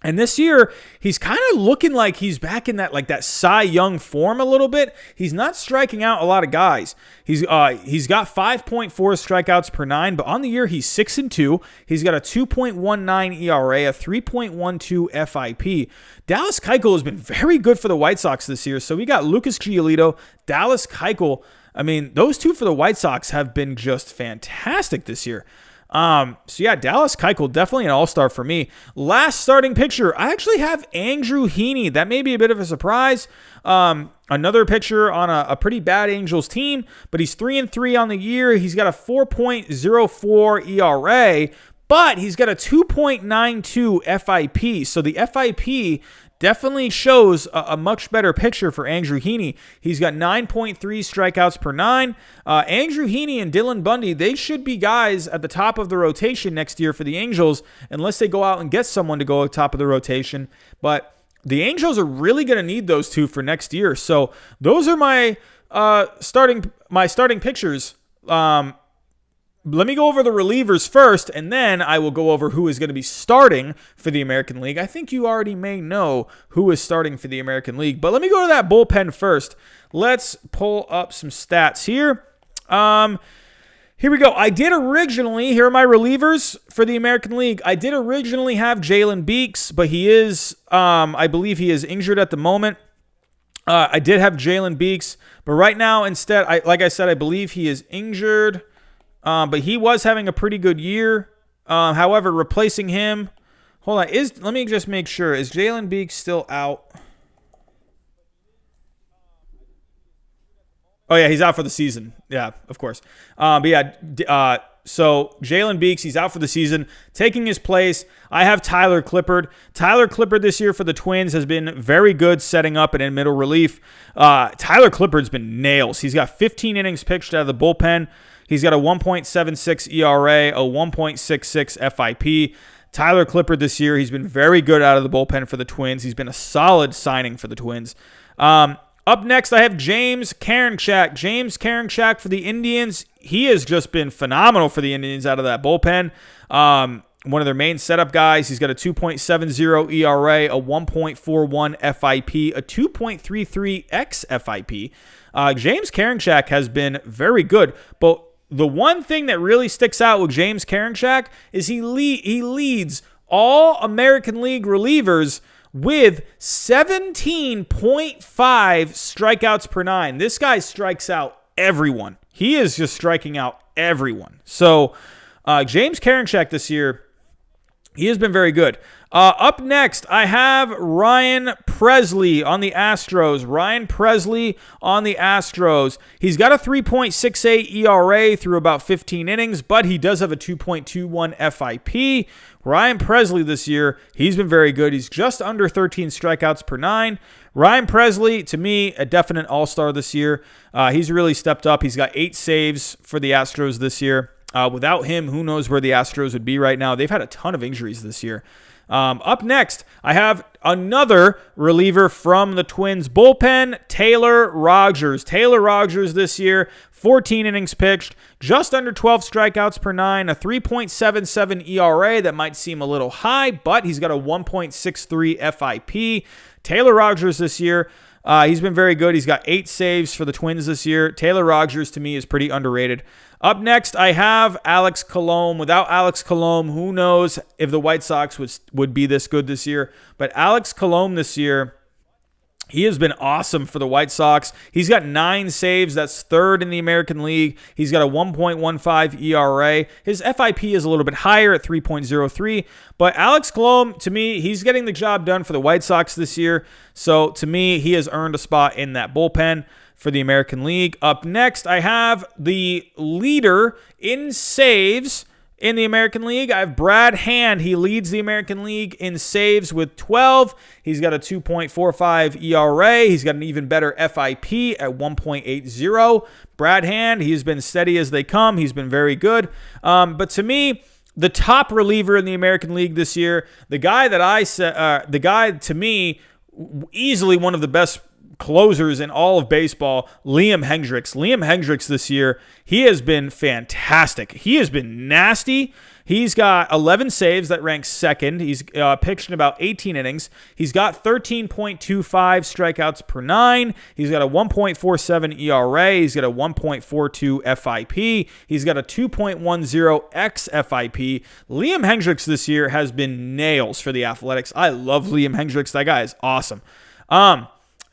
And this year, he's kind of looking like he's back in that Cy Young form a little bit. He's not striking out a lot of guys. He's got 5.4 strikeouts per 9, but on the year, he's 6-2. He's got a 2.19 ERA, a 3.12 FIP. Dallas Keuchel has been very good for the White Sox this year. So we got Lucas Giolito, Dallas Keuchel. I mean, those two for the White Sox have been just fantastic this year. So yeah, Dallas Keuchel, definitely an all-star for me. Last starting pitcher, I actually have Andrew Heaney. That may be a bit of a surprise. Another pitcher on a pretty bad Angels team, but he's 3-3 on the year. He's got a 4.04 ERA, but he's got a 2.92 FIP. So the FIP definitely shows a much better picture for Andrew Heaney. He's got 9.3 strikeouts per 9. Andrew Heaney and Dylan Bundy, they should be guys at the top of the rotation next year for the Angels, unless they go out and get someone to go at the top of the rotation. But the Angels are really going to need those two for next year. So those are my starting pitchers. Let me go over the relievers first, and then I will go over who is going to be starting for the American League. I think you already may know who is starting for the American League, but let me go to that bullpen first. Let's pull up some stats here. Here we go. Here are my relievers for the American League. I did originally have Jalen Beeks, but he is, I believe he is injured at the moment. I did have Jalen Beeks, but right now instead, like I said, I believe he is injured. But he was having a pretty good year. However, replacing him, hold on. Let me just make sure. Is Jalen Beeks still out? Oh yeah, he's out for the season. Yeah, of course. But yeah, so Jalen Beeks, he's out for the season. Taking his place, I have Tyler Clippard. Tyler Clippard this year for the Twins has been very good setting up and in middle relief. Tyler Clippard's been nails. He's got 15 innings pitched out of the bullpen. He's got a 1.76 ERA, a 1.66 FIP. Tyler Clippard this year, he's been very good out of the bullpen for the Twins. He's been a solid signing for the Twins. Up next, I have James Karinchak. James Karinchak for the Indians. He has just been phenomenal for the Indians out of that bullpen. One of their main setup guys. He's got a 2.70 ERA, a 1.41 FIP, a 2.33 xFIP. James Karinchak has been very good, but the one thing that really sticks out with James Karinchak is he leads all American League relievers with 17.5 strikeouts per nine. This guy strikes out everyone. He is just striking out everyone. So James Karinchak this year, he has been very good. Up next, I have Ryan Pressly on the Astros. Ryan Pressly on the Astros. He's got a 3.68 ERA through about 15 innings, but he does have a 2.21 FIP. Ryan Pressly this year, he's been very good. He's just under 13 strikeouts per nine. Ryan Pressly, to me, a definite all-star this year. He's really stepped up. He's got 8 saves for the Astros this year. Without him, who knows where the Astros would be right now. They've had a ton of injuries this year. Up next, I have another reliever from the Twins bullpen, Taylor Rogers. Taylor Rogers this year, 14 innings pitched, just under 12 strikeouts per nine, a 3.77 ERA. That might seem a little high, but he's got a 1.63 FIP. Taylor Rogers this year, he's been very good. He's got 8 saves for the Twins this year. Taylor Rogers, to me, is pretty underrated. Up next, I have Alex Colomé. Without Alex Colomé, who knows if the White Sox would be this good this year. But Alex Colomé this year, he has been awesome for the White Sox. He's got 9 saves. That's third in the American League. He's got a 1.15 ERA. His FIP is a little bit higher at 3.03. But Alex Colomé, to me, he's getting the job done for the White Sox this year. So, to me, he has earned a spot in that bullpen for the American League. Up next, I have the leader in saves in the American League. I have Brad Hand. He leads the American League in saves with 12. He's got a 2.45 ERA. He's got an even better FIP at 1.80. Brad Hand, he's been steady as they come. He's been very good. But to me, the top reliever in the American League this year, the guy to me, easily one of the best closers in all of baseball, Liam Hendriks. Liam Hendriks this year, he has been fantastic. He has been nasty. He's got 11 saves. That ranks second. He's pitched in about 18 innings. He's got 13.25 strikeouts per nine. He's got a 1.47 ERA. He's got a 1.42 FIP. He's got a 2.10 xFIP. Liam Hendriks this year has been nails for the Athletics. I love Liam Hendriks. That guy is awesome.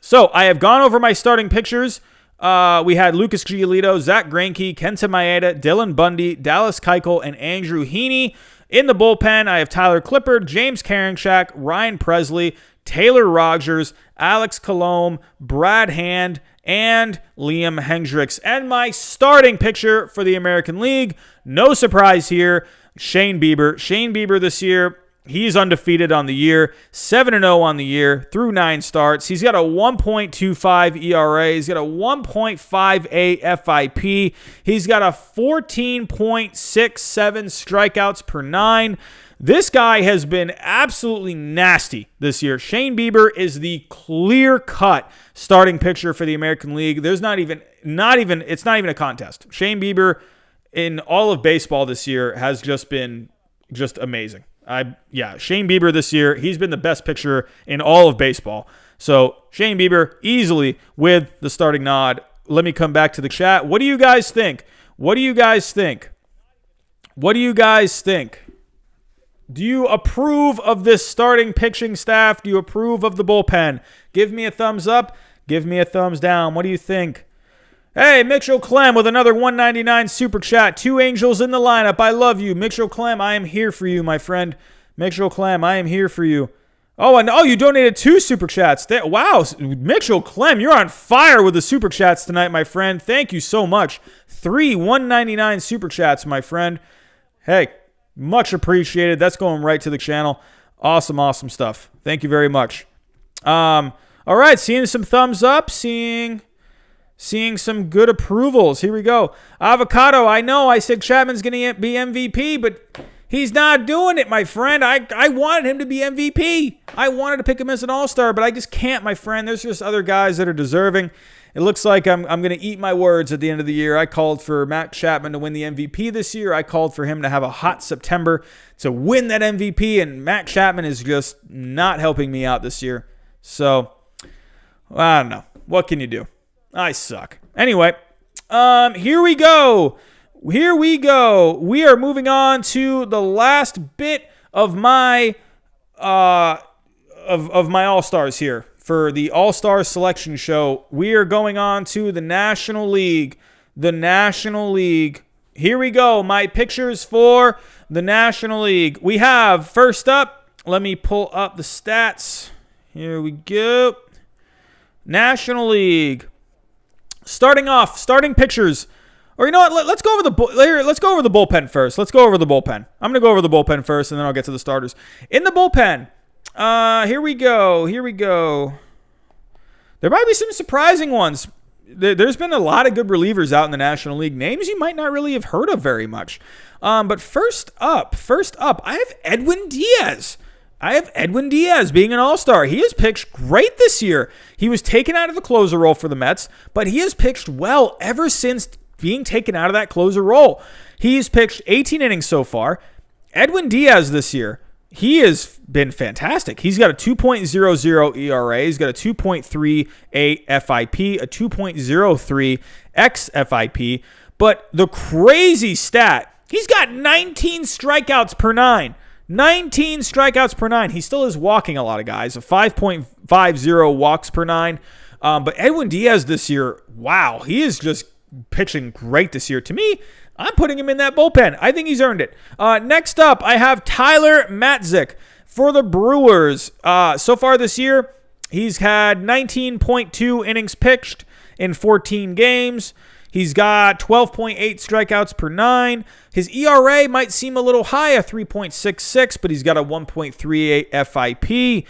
So I have gone over my starting pitchers. We had Lucas Giolito, Zach Greinke, Kenta Maeda, Dylan Bundy, Dallas Keuchel, and Andrew Heaney. In the bullpen, I have Tyler Clippard, James Karinchak, Ryan Pressly, Taylor Rogers, Alex Colomé, Brad Hand, and Liam Hendriks. And my starting pitcher for the American League, no surprise here, Shane Bieber. Shane Bieber this year, he's undefeated on the year, 7-0 on the year through 9 starts. He's got a 1.25 ERA. He's got a 1.58 FIP. He's got a 14.67 strikeouts per nine. This guy has been absolutely nasty this year. Shane Bieber is the clear-cut starting pitcher for the American League. There's it's not even a contest. Shane Bieber in all of baseball this year has just been amazing. Shane Bieber this year, he's been the best pitcher in all of baseball. So Shane Bieber easily with the starting nod. Let me come back to the chat. What do you guys think? What do you guys think? What do you guys think? Do you approve of this starting pitching staff? Do you approve of the bullpen? Give me a thumbs up. Give me a thumbs down. What do you think? Hey, Mitchell Clem with another $1.99 super chat. 2 Angels in the lineup. I love you. Mitchell Clem, I am here for you, my friend. Mitchell Clem, I am here for you. Oh, you donated 2 super chats. Wow, Mitchell Clem, you're on fire with the super chats tonight, my friend. Thank you so much. 3 $1.99 super chats, my friend. Hey, much appreciated. That's going right to the channel. Awesome stuff. Thank you very much. All right, seeing some thumbs up, seeing some good approvals. Here we go. Avocado, I know I said Chapman's going to be MVP, but he's not doing it, my friend. I wanted him to be MVP. I wanted to pick him as an all-star, but I just can't, my friend. There's just other guys that are deserving. It looks like I'm going to eat my words at the end of the year. I called for Matt Chapman to win the MVP this year. I called for him to have a hot September to win that MVP, and Matt Chapman is just not helping me out this year. So, I don't know. What can you do? I suck. Anyway, here we go. We are moving on to the last bit of my of my All-Stars here for the All-Star Selection Show. We are going on to the National League. The National League. Here we go. My pictures for the National League. We have, first up, let me pull up the stats. Here we go. National League. Starting pitchers. Or you know what? Let's go over the bullpen first. I'm going to go over the bullpen first, and then I'll get to the starters. In the bullpen, here we go. There might be some surprising ones. There's been a lot of good relievers out in the National League. Names you might not really have heard of very much. But first up, I have Edwin Diaz. Being an all-star. He has pitched great this year. He was taken out of the closer role for the Mets, but he has pitched well ever since being taken out of that closer role. He's pitched 18 innings so far. Edwin Diaz this year, he has been fantastic. He's got a 2.00 ERA. He's got a 2.38 FIP, a 2.03 xFIP. But the crazy stat, he's got 19 strikeouts per nine. 19 strikeouts per nine. He still is walking a lot of guys, a 5.50 walks per nine. But Edwin Diaz this year, wow, he is just pitching great this year. To me, I'm putting him in that bullpen. I think he's earned it. Next up, I have Tyler Matzek for the Brewers. So far this year, he's had 19.2 innings pitched in 14 games. He's got 12.8 strikeouts per nine. His ERA might seem a little high, a 3.66, but he's got a 1.38 FIP.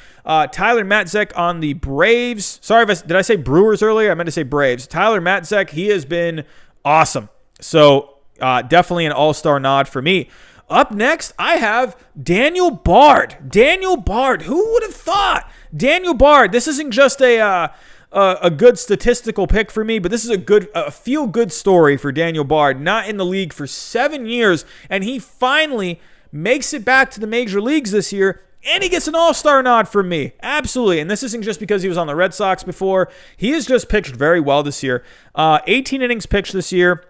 Tyler Matzek on the Braves. Sorry, did I say Brewers earlier? I meant to say Braves. Tyler Matzek, he has been awesome. So definitely an all-star nod for me. Up next, I have Daniel Bard. Who would have thought? Daniel Bard. This isn't just a good statistical pick for me, but this is a feel-good story for Daniel Bard. Not in the league for 7 years, and he finally makes it back to the major leagues this year, and he gets an all-star nod from me. Absolutely, and this isn't just because he was on the Red Sox before. He has just pitched very well this year. 18 innings pitched this year.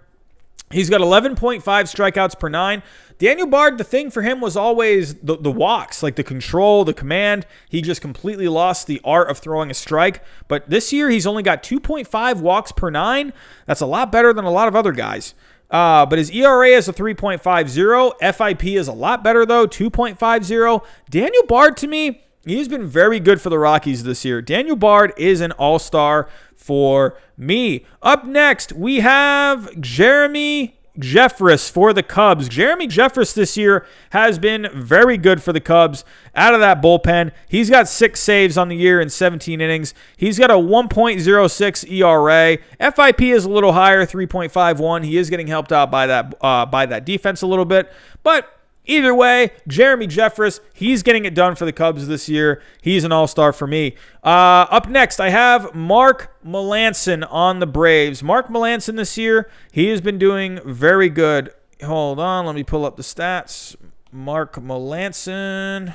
He's got 11.5 strikeouts per nine. Daniel Bard, the thing for him was always the walks, like the control, the command. He just completely lost the art of throwing a strike. But this year, he's only got 2.5 walks per nine. That's a lot better than a lot of other guys. But his ERA is a 3.50. FIP is a lot better, though, 2.50. Daniel Bard, to me, he's been very good for the Rockies this year. Daniel Bard is an all-star for me. Up next, we have Jeremy Jeffress for the Cubs. Jeremy Jeffress this year has been very good for the Cubs out of that bullpen. He's got 6 saves on the year in 17 innings. He's got a 1.06 ERA. FIP is a little higher, 3.51. He is getting helped out by that defense a little bit. But either way, Jeremy Jeffress, he's getting it done for the Cubs this year. He's an all-star for me. Up next, I have Mark Melancon on the Braves. Mark Melancon this year, he has been doing very good. Hold on, let me pull up the stats. Mark Melancon.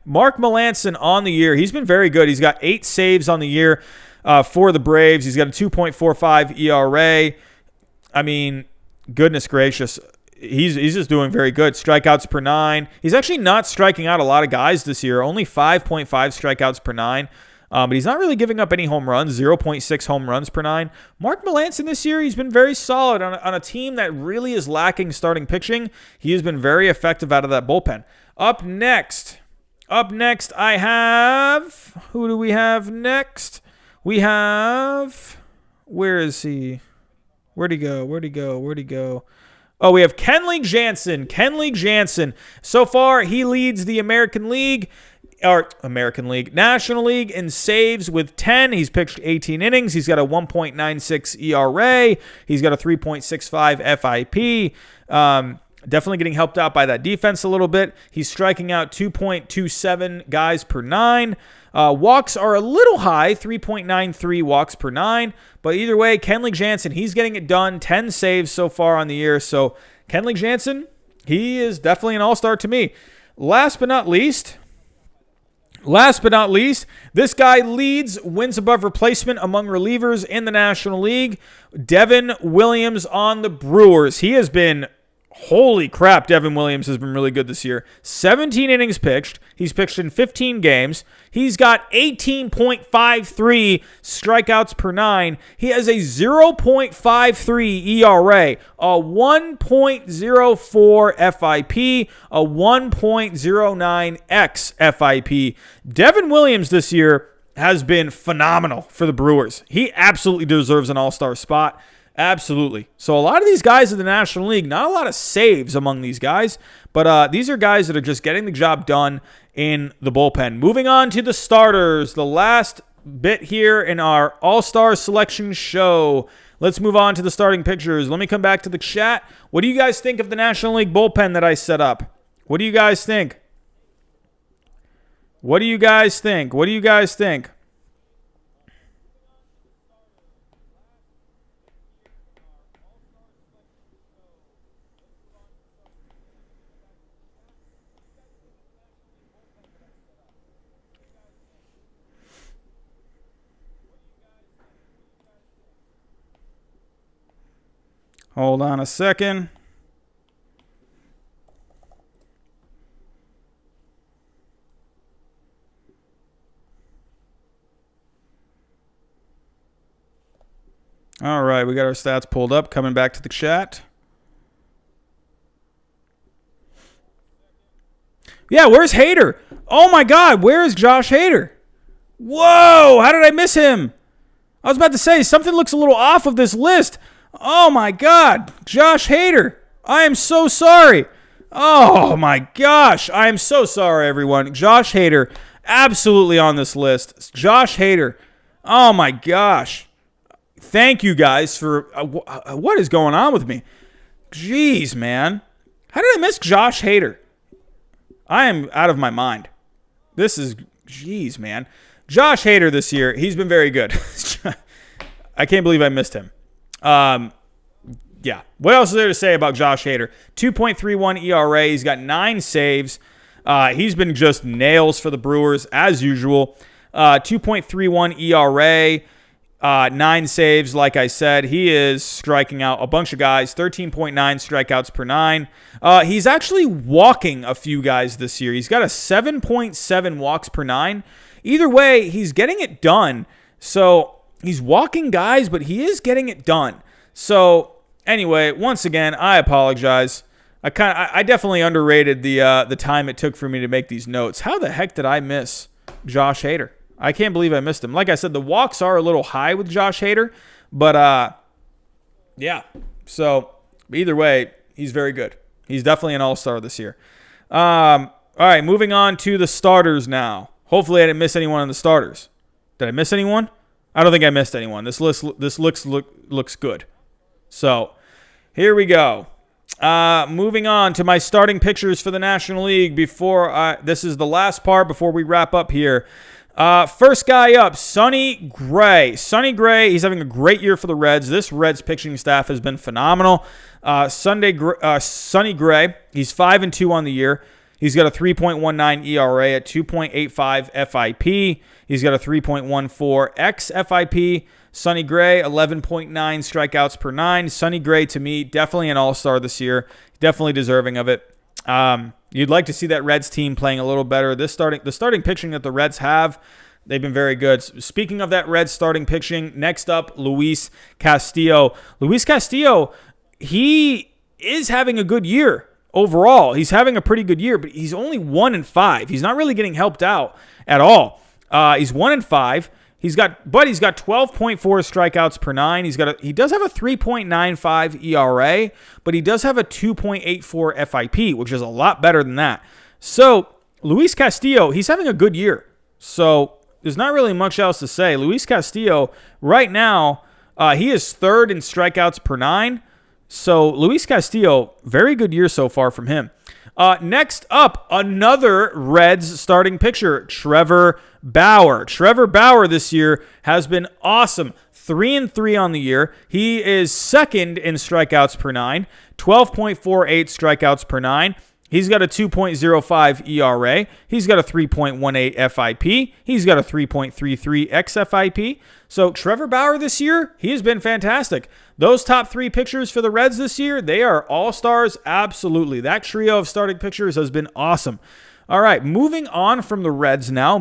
Mark Melancon on the year, he's been very good. He's got 8 saves on the year. For the Braves, he's got a 2.45 ERA. I mean, goodness gracious, he's just doing very good. Strikeouts per nine. He's actually not striking out a lot of guys this year. Only 5.5 strikeouts per nine. But he's not really giving up any home runs. 0.6 home runs per nine. Mark Melancon this year, he's been very solid on a team that really is lacking starting pitching. He has been very effective out of that bullpen. Up next, I have... Who do we have next? We have, where is he? Where'd he go? Oh, we have Kenley Jansen. So far, he leads the National League in saves with 10. He's pitched 18 innings. He's got a 1.96 ERA. He's got a 3.65 FIP. Definitely getting helped out by that defense a little bit. He's striking out 2.27 guys per nine. Walks are a little high, 3.93 walks per nine. But either way, Kenley Jansen, he's getting it done. 10 saves so far on the year. So Kenley Jansen, he is definitely an all-star to me. Last but not least, Last but not least, this guy leads wins above replacement among relievers in the National League. Devin Williams on the Brewers. He has been, holy crap, Devin Williams has been really good this year. 17 innings pitched. He's pitched in 15 games. He's got 18.53 strikeouts per nine. He has a 0.53 ERA, a 1.04 FIP, a 1.09 xFIP. Devin Williams this year has been phenomenal for the Brewers. He absolutely deserves an all-star spot. Absolutely. So a lot of these guys in the National League, not a lot of saves among these guys, but these are guys that are just getting the job done in the bullpen. Moving on to the starters, the last bit here in our All-Star selection show. Let's move on to the starting pitchers. Let me come back to the chat. What do you guys think of the National League bullpen that I set up? What do you guys think? What do you guys think? What do you guys think? Hold on a second. All right, we got our stats pulled up. Coming back to the chat. Yeah, where's Hader? Oh my God, where is Josh Hader? Whoa, how did I miss him? I was about to say, something looks a little off of this list. Oh my God, Josh Hader. I am so sorry. Oh my gosh, I am so sorry, everyone. Josh Hader, absolutely on this list. Josh Hader. Oh my gosh. Thank you guys for... what is going on with me? Jeez, man. How did I miss Josh Hader? I am out of my mind. This is... Jeez, man. Josh Hader this year, he's been very good. I can't believe I missed him. Yeah. What else is there to say about Josh Hader? 2.31 ERA. He's got 9 saves. He's been just nails for the Brewers as usual. 2.31 ERA. 9 saves, like I said. He is striking out a bunch of guys. 13.9 strikeouts per 9. He's actually walking a few guys this year. He's got a 7.7 walks per 9. Either way, he's getting it done. So he's walking guys, but he is getting it done. So anyway, once again, I apologize. I definitely underrated the time it took for me to make these notes. How the heck did I miss Josh Hader? I can't believe I missed him. Like I said, the walks are a little high with Josh Hader, but yeah. So either way, he's very good. He's definitely an all-star this year. All right, moving on to the starters now. Hopefully I didn't miss anyone on the starters. Did I miss anyone? I don't think I missed anyone. This list looks good. So here we go. Moving on to my starting pitchers for the National League. This is the last part before we wrap up here. First guy up, Sonny Gray. Sonny Gray, he's having a great year for the Reds. This Reds pitching staff has been phenomenal. Sonny Gray, he's 5-2 on the year. He's got a 3.19 ERA at 2.85 FIP. He's got a 3.14 xFIP. Sonny Gray, 11.9 strikeouts per 9. Sonny Gray, to me, definitely an all-star this year. Definitely deserving of it. You'd like to see that Reds team playing a little better. The starting pitching that the Reds have, they've been very good. Speaking of that Reds starting pitching, next up, Luis Castillo. Luis Castillo, he is having a good year overall. He's having a pretty good year, but he's only 1-5. He's not really getting helped out at all. He's 1-5. He's got 12.4 strikeouts per 9. He does have a 3.95 ERA, but he does have a 2.84 FIP, which is a lot better than that. So Luis Castillo, he's having a good year. So there's not really much else to say. Luis Castillo, right now, he is third in strikeouts per 9. So Luis Castillo, very good year so far from him. Next up, another Reds starting pitcher, Trevor Bauer. Trevor Bauer this year has been awesome. 3-3 on the year. He is second in strikeouts per 9, 12.48 strikeouts per 9. He's got a 2.05 ERA. He's got a 3.18 FIP. He's got a 3.33 xFIP. So Trevor Bauer this year, he has been fantastic. Those top 3 pitchers for the Reds this year, they are all-stars, absolutely. That trio of starting pitchers has been awesome. All right, moving on from the Reds now.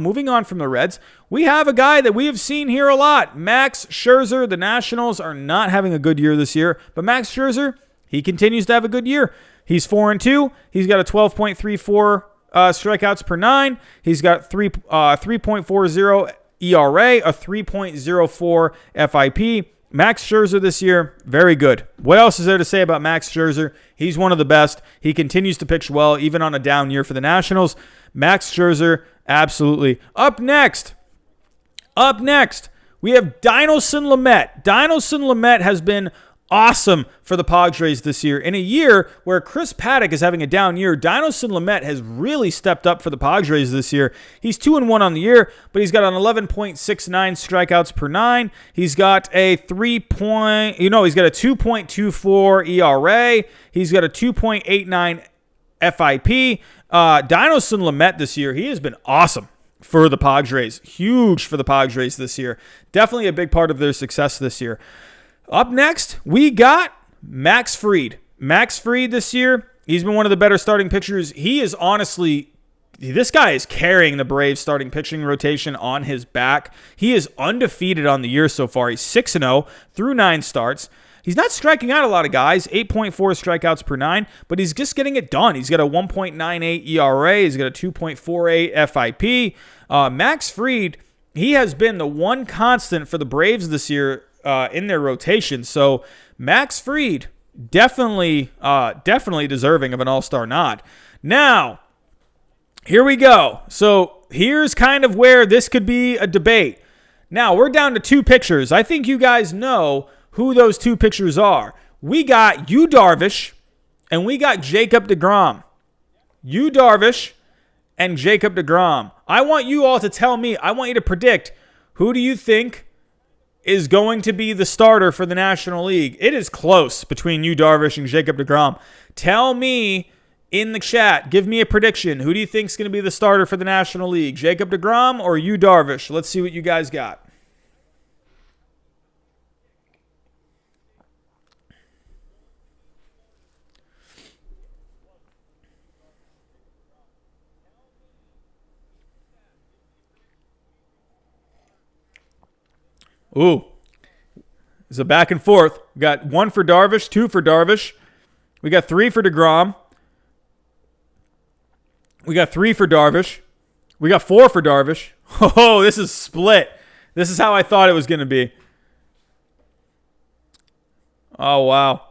We have a guy that we have seen here a lot, Max Scherzer. The Nationals are not having a good year this year, but Max Scherzer, he continues to have a good year. He's 4-2. He's got a 12.34 strikeouts per 9. He's got 3.40 ERA, a 3.04 FIP. Max Scherzer this year, very good. What else is there to say about Max Scherzer? He's one of the best. He continues to pitch well, even on a down year for the Nationals. Max Scherzer, absolutely. Up next, we have Dinelson Lamet. Dinelson Lamet has been awesome for the Padres this year. In a year where Chris Paddock is having a down year, Dinelson Lamet has really stepped up for the Padres this year. He's 2-1 on the year, but he's got an 11.69 strikeouts per 9. He's got a 2.24 ERA. He's got a 2.89 FIP. Dinelson Lamet this year, he has been awesome for the Padres. Huge for the Padres this year. Definitely a big part of their success this year. Up next, we got Max Fried. Max Fried this year, he's been one of the better starting pitchers. He is honestly, this guy is carrying the Braves starting pitching rotation on his back. He is undefeated on the year so far. He's 6-0 through 9 starts. He's not striking out a lot of guys, 8.4 strikeouts per 9, but he's just getting it done. He's got a 1.98 ERA. He's got a 2.48 FIP. Max Fried, he has been the one constant for the Braves this year in their rotation. So Max Fried, definitely deserving of an all-star nod. Now, here we go. So here's kind of where this could be a debate. Now, we're down to 2 pitchers. I think you guys know who those 2 pitchers are. We got Yu Darvish and we got Jacob deGrom. Yu Darvish and Jacob deGrom. I want you all to tell me, I want you to predict, who do you think is going to be the starter for the National League? It is close between Yu Darvish and Jacob deGrom. Tell me in the chat, give me a prediction. Who do you think is going to be the starter for the National League? Jacob deGrom or Yu Darvish? Let's see what you guys got. Ooh, it's a back and forth. We got 1 for Darvish, 2 for Darvish. We got 3 for deGrom. We got 3 for Darvish. We got 4 for Darvish. Oh, this is split. This is how I thought it was going to be. Oh, wow.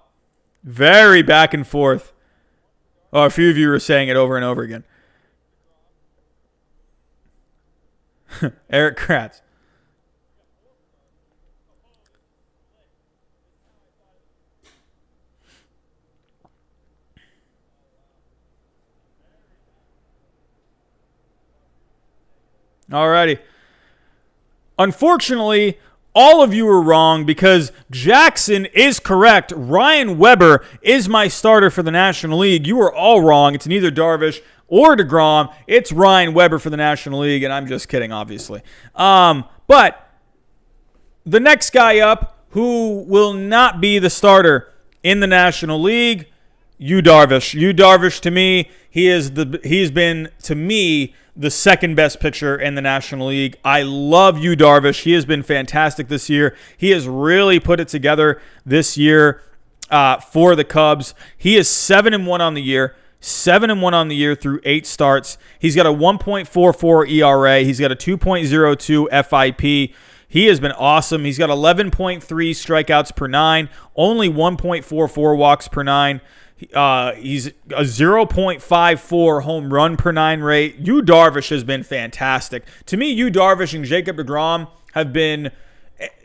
Very back and forth. Oh, a few of you were saying it over and over again. Eric Kratz. Alrighty. Unfortunately, all of you are wrong because Jackson is correct. Ryan Weber is my starter for the National League. You are all wrong. It's neither Darvish or deGrom. It's Ryan Weber for the National League, and I'm just kidding, obviously. But the next guy up who will not be the starter in the National League, Yu Darvish. Yu Darvish, to me, he's been, to me, the second best pitcher in the National League. I love Yu Darvish. He has been fantastic this year. He has really put it together this year for the Cubs. He is 7-1 on the year. 7-1 on the year through 8 starts. He's got a 1.44 ERA. He's got a 2.02 FIP. He has been awesome. He's got 11.3 strikeouts per 9, only 1.44 walks per 9. He's a 0.54 home run per 9 rate. Yu Darvish has been fantastic. To me, Yu Darvish and Jacob deGrom have been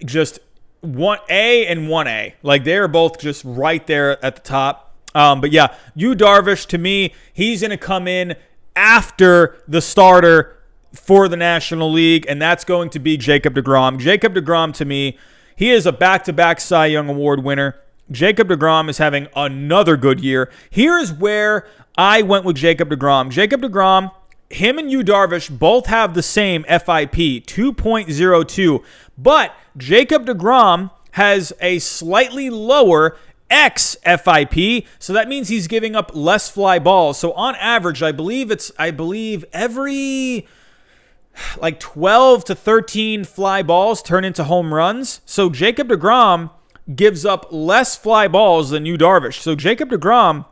just 1A and 1A. Like, they're both just right there at the top. But yeah, Yu Darvish, to me, he's going to come in after the starter for the National League, and that's going to be Jacob deGrom. Jacob deGrom, to me, he is a back-to-back Cy Young Award winner. Jacob deGrom is having another good year. Here's where I went with Jacob deGrom. Jacob deGrom, him and Yu Darvish both have the same FIP, 2.02. But Jacob deGrom has a slightly lower xFIP, so that means he's giving up less fly balls. So on average, I believe every like 12 to 13 fly balls turn into home runs. So Jacob deGrom gives up less fly balls than Yu Darvish. So Jacob deGrom,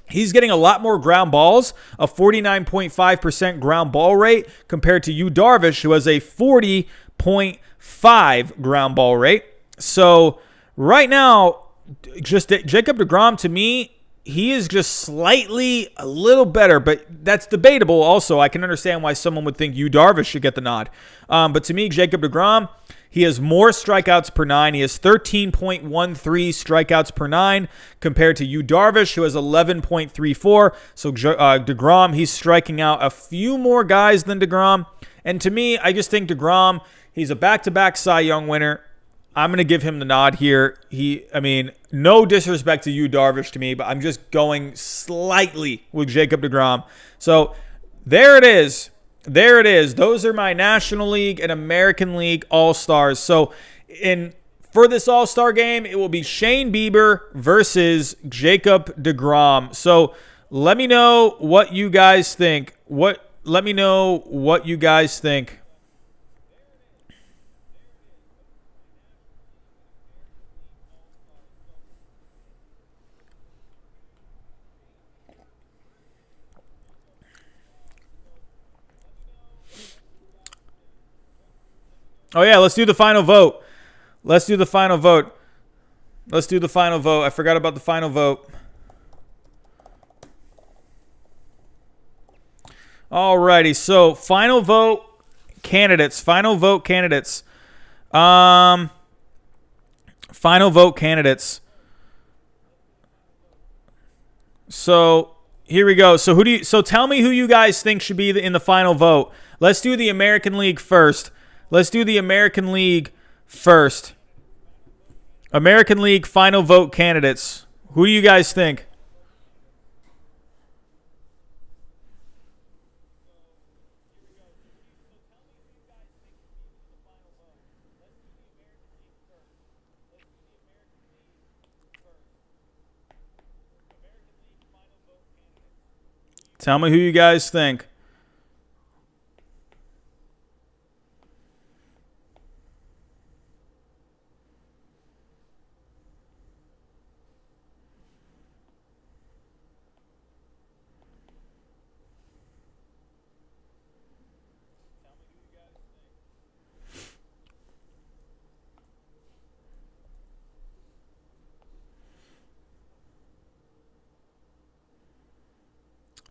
he's getting a lot more ground balls, a 49.5% ground ball rate compared to Yu Darvish, who has a 40.5 ground ball rate. So right now, just Jacob deGrom, to me, he is just slightly a little better, but that's debatable also. I can understand why someone would think Yu Darvish should get the nod. But to me, Jacob deGrom, he has more strikeouts per 9. He has 13.13 strikeouts per 9 compared to Yu Darvish, who has 11.34. So deGrom, he's striking out a few more guys than deGrom. And to me, I just think deGrom, he's a back-to-back Cy Young winner. I'm going to give him the nod here. No disrespect to Yu Darvish to me, but I'm just going slightly with Jacob deGrom. So there it is. There it is. Those are my National League and American League All-Stars. So for this All-Star game, it will be Shane Bieber versus Jacob deGrom. So let me know what you guys think. Let me know what you guys think. Oh, yeah, let's do the final vote. I forgot about the final vote. Alrighty, so final vote candidates. Final vote candidates. So here we go. So tell me who you guys think should be in the final vote. Let's do the American League first. American League final vote candidates. Who do you guys think? Tell me who you guys think.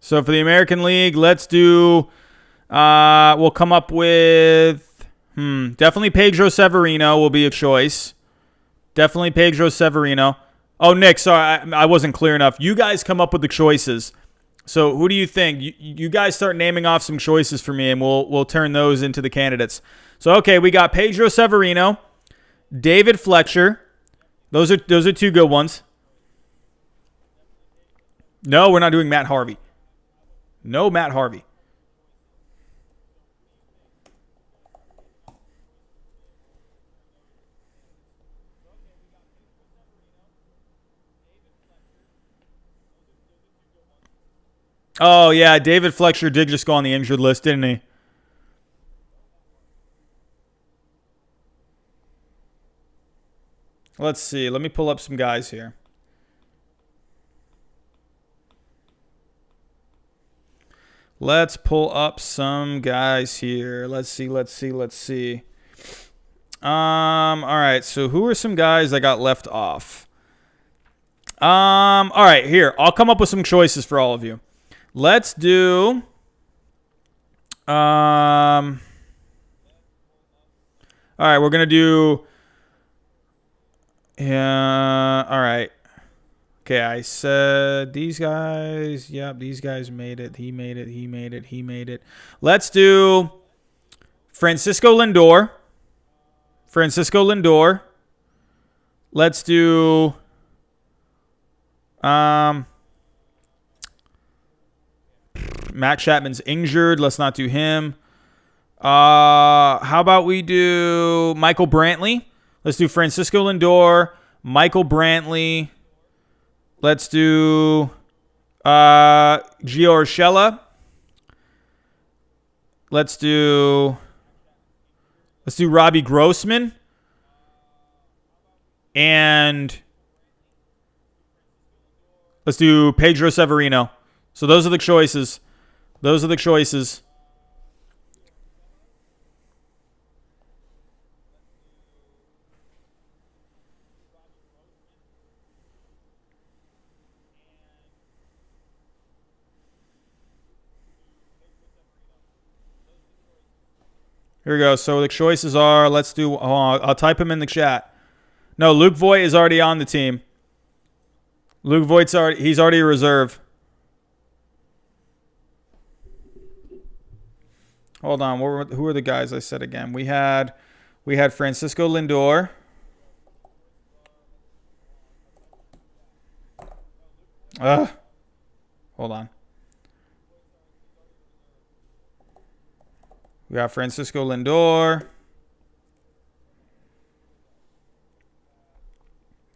So for the American League, let's do, we'll come up with, definitely Pedro Severino will be a choice. Definitely Pedro Severino. Oh, Nick, sorry, I wasn't clear enough. You guys come up with the choices. So who do you think? You guys start naming off some choices for me, and we'll turn those into the candidates. So, okay, we got Pedro Severino, David Fletcher. Those are two good ones. No, we're not doing Matt Harvey. No Matt Harvey. Oh, yeah, David Fletcher did just go on the injured list, didn't he? Let's see. Let me pull up some guys here. Let's pull up some guys here. Let's see. All right. So who are some guys that got left off? All right. Here, I'll come up with some choices for all of you. Let's do. All right. We're gonna do. Yeah. All right. Okay, I said these guys. Yep, these guys made it. He made it. Let's do Francisco Lindor. Let's do Matt Chapman's injured. Let's not do him. How about we do Michael Brantley? Let's do Francisco Lindor, Michael Brantley. Let's do Gio Urshela. Let's do Robbie Grossman. And let's do Pedro Severino. So those are the choices. Here we go. So the choices are, let's do, I'll type them in the chat. No, Luke Voigt is already on the team. Luke Voigt's he's already a reserve. Hold on. Who are the guys I said again? We had Francisco Lindor. Hold on. We got Francisco Lindor.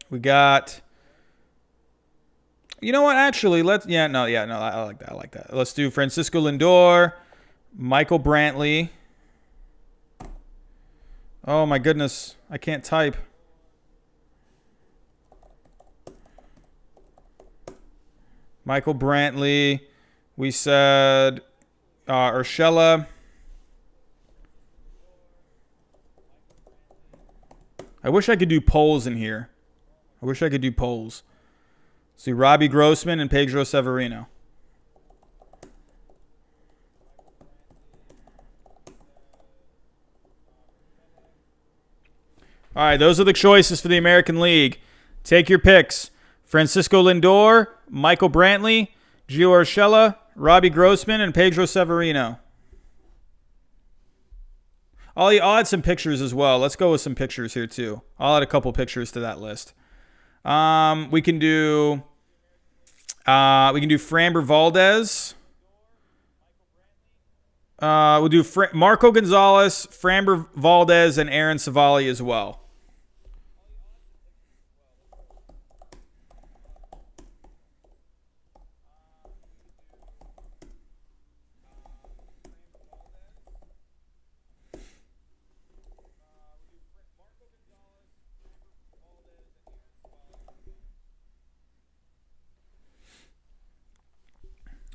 We got. You know what? Actually, I like that. Let's do Francisco Lindor, Michael Brantley. Oh my goodness, I can't type. Michael Brantley. We said Urshela. I wish I could do polls in here. See, Robbie Grossman and Pedro Severino. All right, those are the choices for the American League. Take your picks. Francisco Lindor, Michael Brantley, Gio Urshela, Robbie Grossman, and Pedro Severino. I'll add some pictures as well. Let's go with some pictures here too. I'll add a couple pictures to that list. We can do Framber Valdez. We'll do Marco Gonzalez, Framber Valdez, and Aaron Savali as well.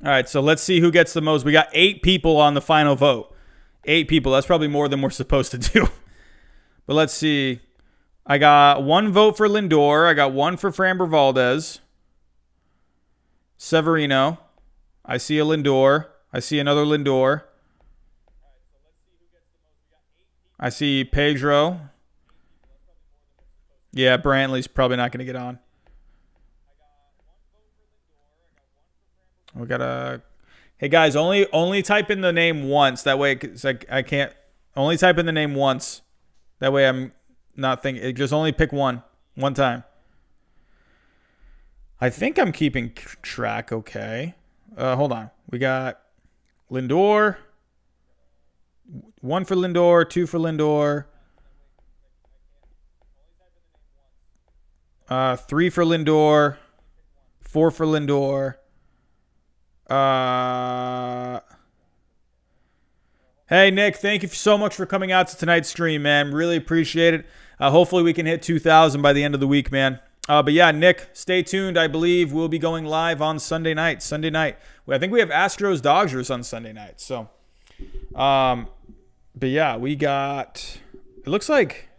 All right, so let's see who gets the most. We got 8 people on the final vote. 8 people. That's probably more than we're supposed to do. But let's see. I got 1 vote for Lindor. I got 1 for Framber Valdez. Severino. I see a Lindor. I see another Lindor. I see Pedro. Yeah, Brantley's probably not going to get on. We gotta. Hey guys, only type in the name once. That way, it's like I can't. Only type in the name once. That way, I'm not thinking. Just only pick one time. I think I'm keeping track. Okay. Hold on. We got Lindor. 1 for Lindor. 2 for Lindor. 3 for Lindor. 4 for Lindor. Hey Nick, thank you so much for coming out to tonight's stream, man. Really appreciate it. Hopefully we can hit 2,000 by the end of the week, man. But yeah, Nick, stay tuned. I believe we'll be going live on Sunday night. I think we have Astros Dodgers on Sunday night. So, but yeah, we got. It looks like.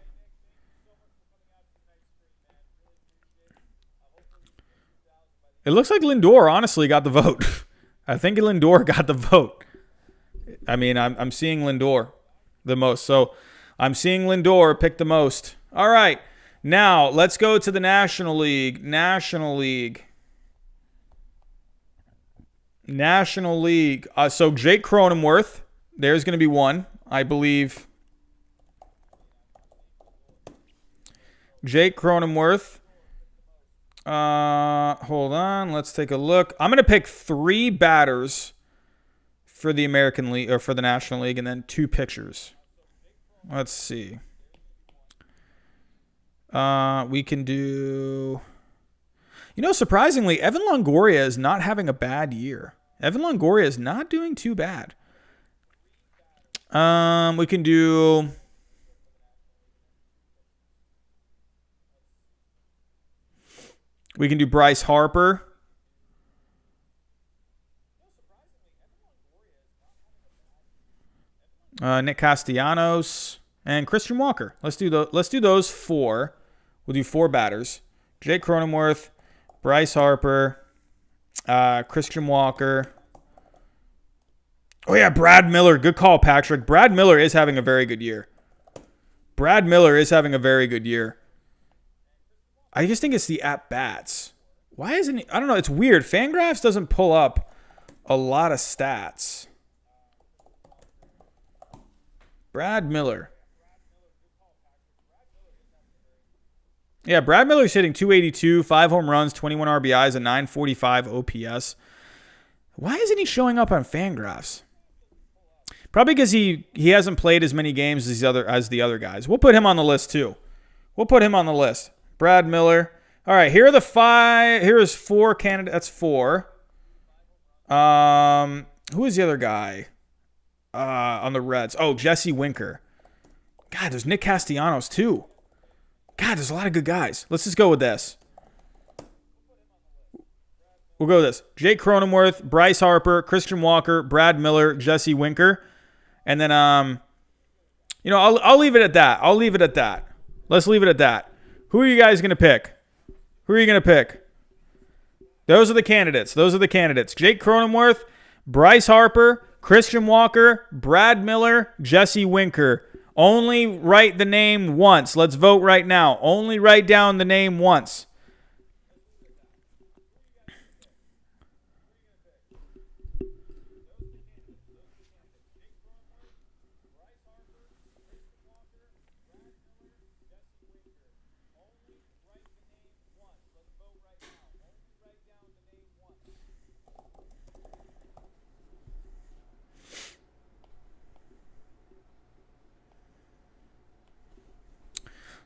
Lindor honestly got the vote. I think Lindor got the vote. I mean, I'm seeing Lindor the most. So I'm seeing Lindor pick the most. All right. Now, let's go to the National League. National League. So Jake Cronenworth. There's going to be 1, I believe. Jake Cronenworth. Hold on. Let's take a look. I'm going to pick 3 batters for the American League or for the National League, and then 2 pitchers. Let's see. We can do. Surprisingly, Evan Longoria is not having a bad year. Evan Longoria is not doing too bad. We can do. We can do Bryce Harper. Nick Castellanos and Christian Walker. Let's do those 4. We'll do 4 batters. Jake Cronenworth, Bryce Harper, Christian Walker. Oh yeah, Brad Miller. Good call, Patrick. Brad Miller is having a very good year. I just think it's the at-bats. Why isn't he? I don't know. It's weird. Fangraphs doesn't pull up a lot of stats. Brad Miller. Yeah, Brad Miller's hitting .282, 5 home runs, 21 RBIs, a .945 OPS. Why isn't he showing up on Fangraphs? Probably because he hasn't played as many games as the other guys. We'll put him on the list too. Brad Miller. All right, here are the 5. Here is 4 candidates. That's 4. Who is the other guy on the Reds? Oh, Jesse Winker. God, there's Nick Castellanos too. God, there's a lot of good guys. Let's just go with this. We'll go with this. Jake Cronenworth, Bryce Harper, Christian Walker, Brad Miller, Jesse Winker. And then, I'll leave it at that. Let's leave it at that. Who are you guys going to pick? Those are the candidates. Jake Cronenworth, Bryce Harper, Christian Walker, Brad Miller, Jesse Winker. Only write the name once. Let's vote right now. Only write down the name once.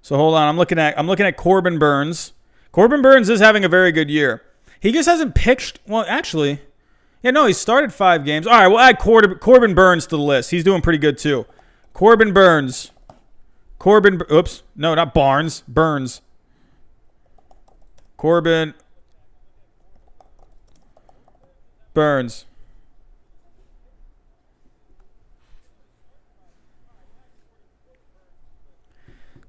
So hold on, I'm looking at Corbin Burns. Corbin Burns is having a very good year. He just hasn't pitched. Well, actually, he started 5 games. All right, we'll add Corbin Burns to the list. He's doing pretty good too. Corbin Burns. Oops, no, not Barnes. Burns. Corbin Burns.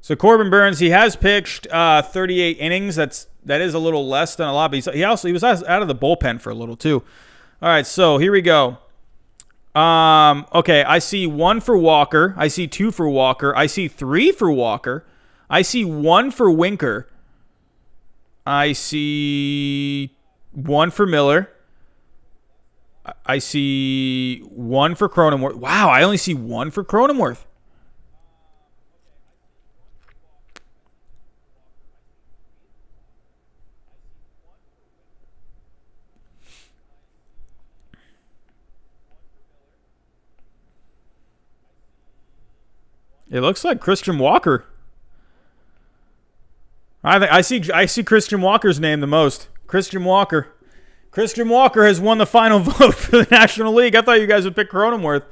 So Corbin Burns, he has pitched 38 innings. That is a little less than a lot, but he was out of the bullpen for a little too. All right, so here we go. Okay, I see 1 for Walker. I see 2 for Walker. I see 3 for Walker. I see 1 for Winker. I see 1 for Miller. I see 1 for Cronenworth. Wow, I only see 1 for Cronenworth. It looks like Christian Walker. I see Christian Walker's name the most. Christian Walker. Christian Walker has won the final vote for the National League. I thought you guys would pick Cronenworth.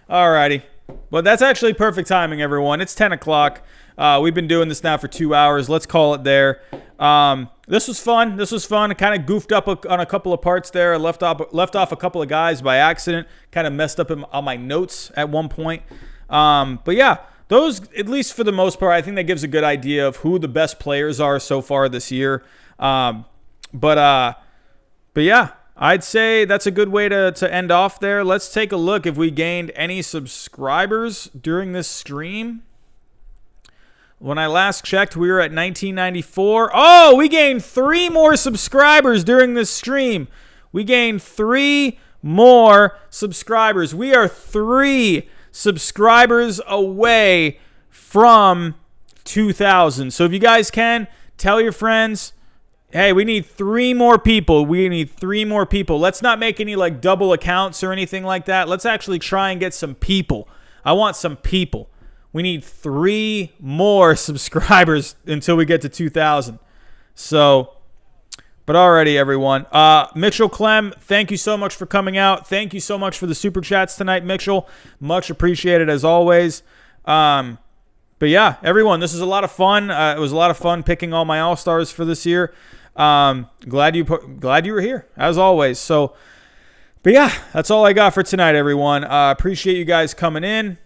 Alrighty. But that's actually perfect timing, everyone. It's 10 o'clock. We've been doing this now for 2 hours. Let's call it there. This was fun. I kind of goofed up on a couple of parts there. I left off a couple of guys by accident. Kind of messed up on my notes at one point. But yeah. Those, at least for the most part, I think that gives a good idea of who the best players are so far this year. But yeah, I'd say that's a good way to end off there. Let's take a look if we gained any subscribers during this stream. When I last checked, we were at 1994. Oh, we gained 3 more subscribers during this stream. We gained 3 more subscribers. We are 3 subscribers away from 2,000. So if you guys can, tell your friends, Hey, we need 3 more people. We need 3 more people. Let's not make any like double accounts or anything like that. Let's actually try and get some people. I want some people. We need 3 more subscribers until we get to 2,000. So, but alrighty, everyone. Mitchell Clem, thank you so much for coming out. Thank you so much for the super chats tonight, Mitchell. Much appreciated as always. But yeah, everyone, this is a lot of fun. It was a lot of fun picking all my All-Stars for this year. Glad you were here as always. So, but yeah, that's all I got for tonight, everyone. Appreciate you guys coming in.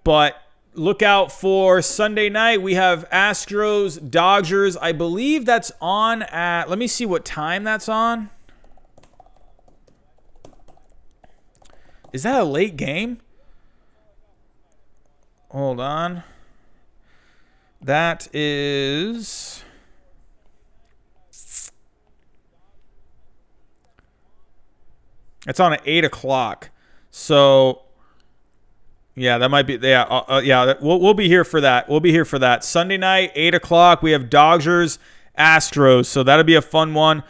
But look out for Sunday night. We have Astros, Dodgers. I believe that's on at, let me see what time that's on. Is that a late game? Hold on. That is... It's on at 8 o'clock. So... yeah, that might be. Yeah. We'll be here for that. We'll be here for that. Sunday night, 8 o'clock. We have Dodgers, Astros. So that'll be a fun one.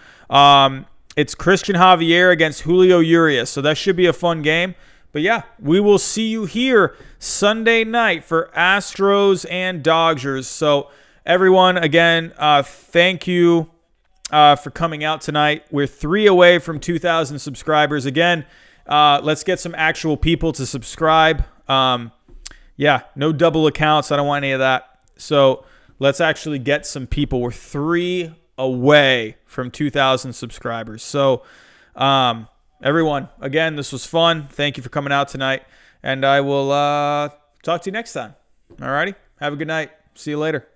It's Christian Javier against Julio Urias. So that should be a fun game. But yeah, we will see you here Sunday night for Astros and Dodgers. So everyone, again, thank you for coming out tonight. We're 3 away from 2,000 subscribers. Again, let's get some actual people to subscribe. Yeah, no double accounts. I don't want any of that. So let's actually get some people. We're 3 away from 2,000 subscribers. So, everyone, again, this was fun. Thank you for coming out tonight. And I will talk to you next time. All righty. Have a good night. See you later.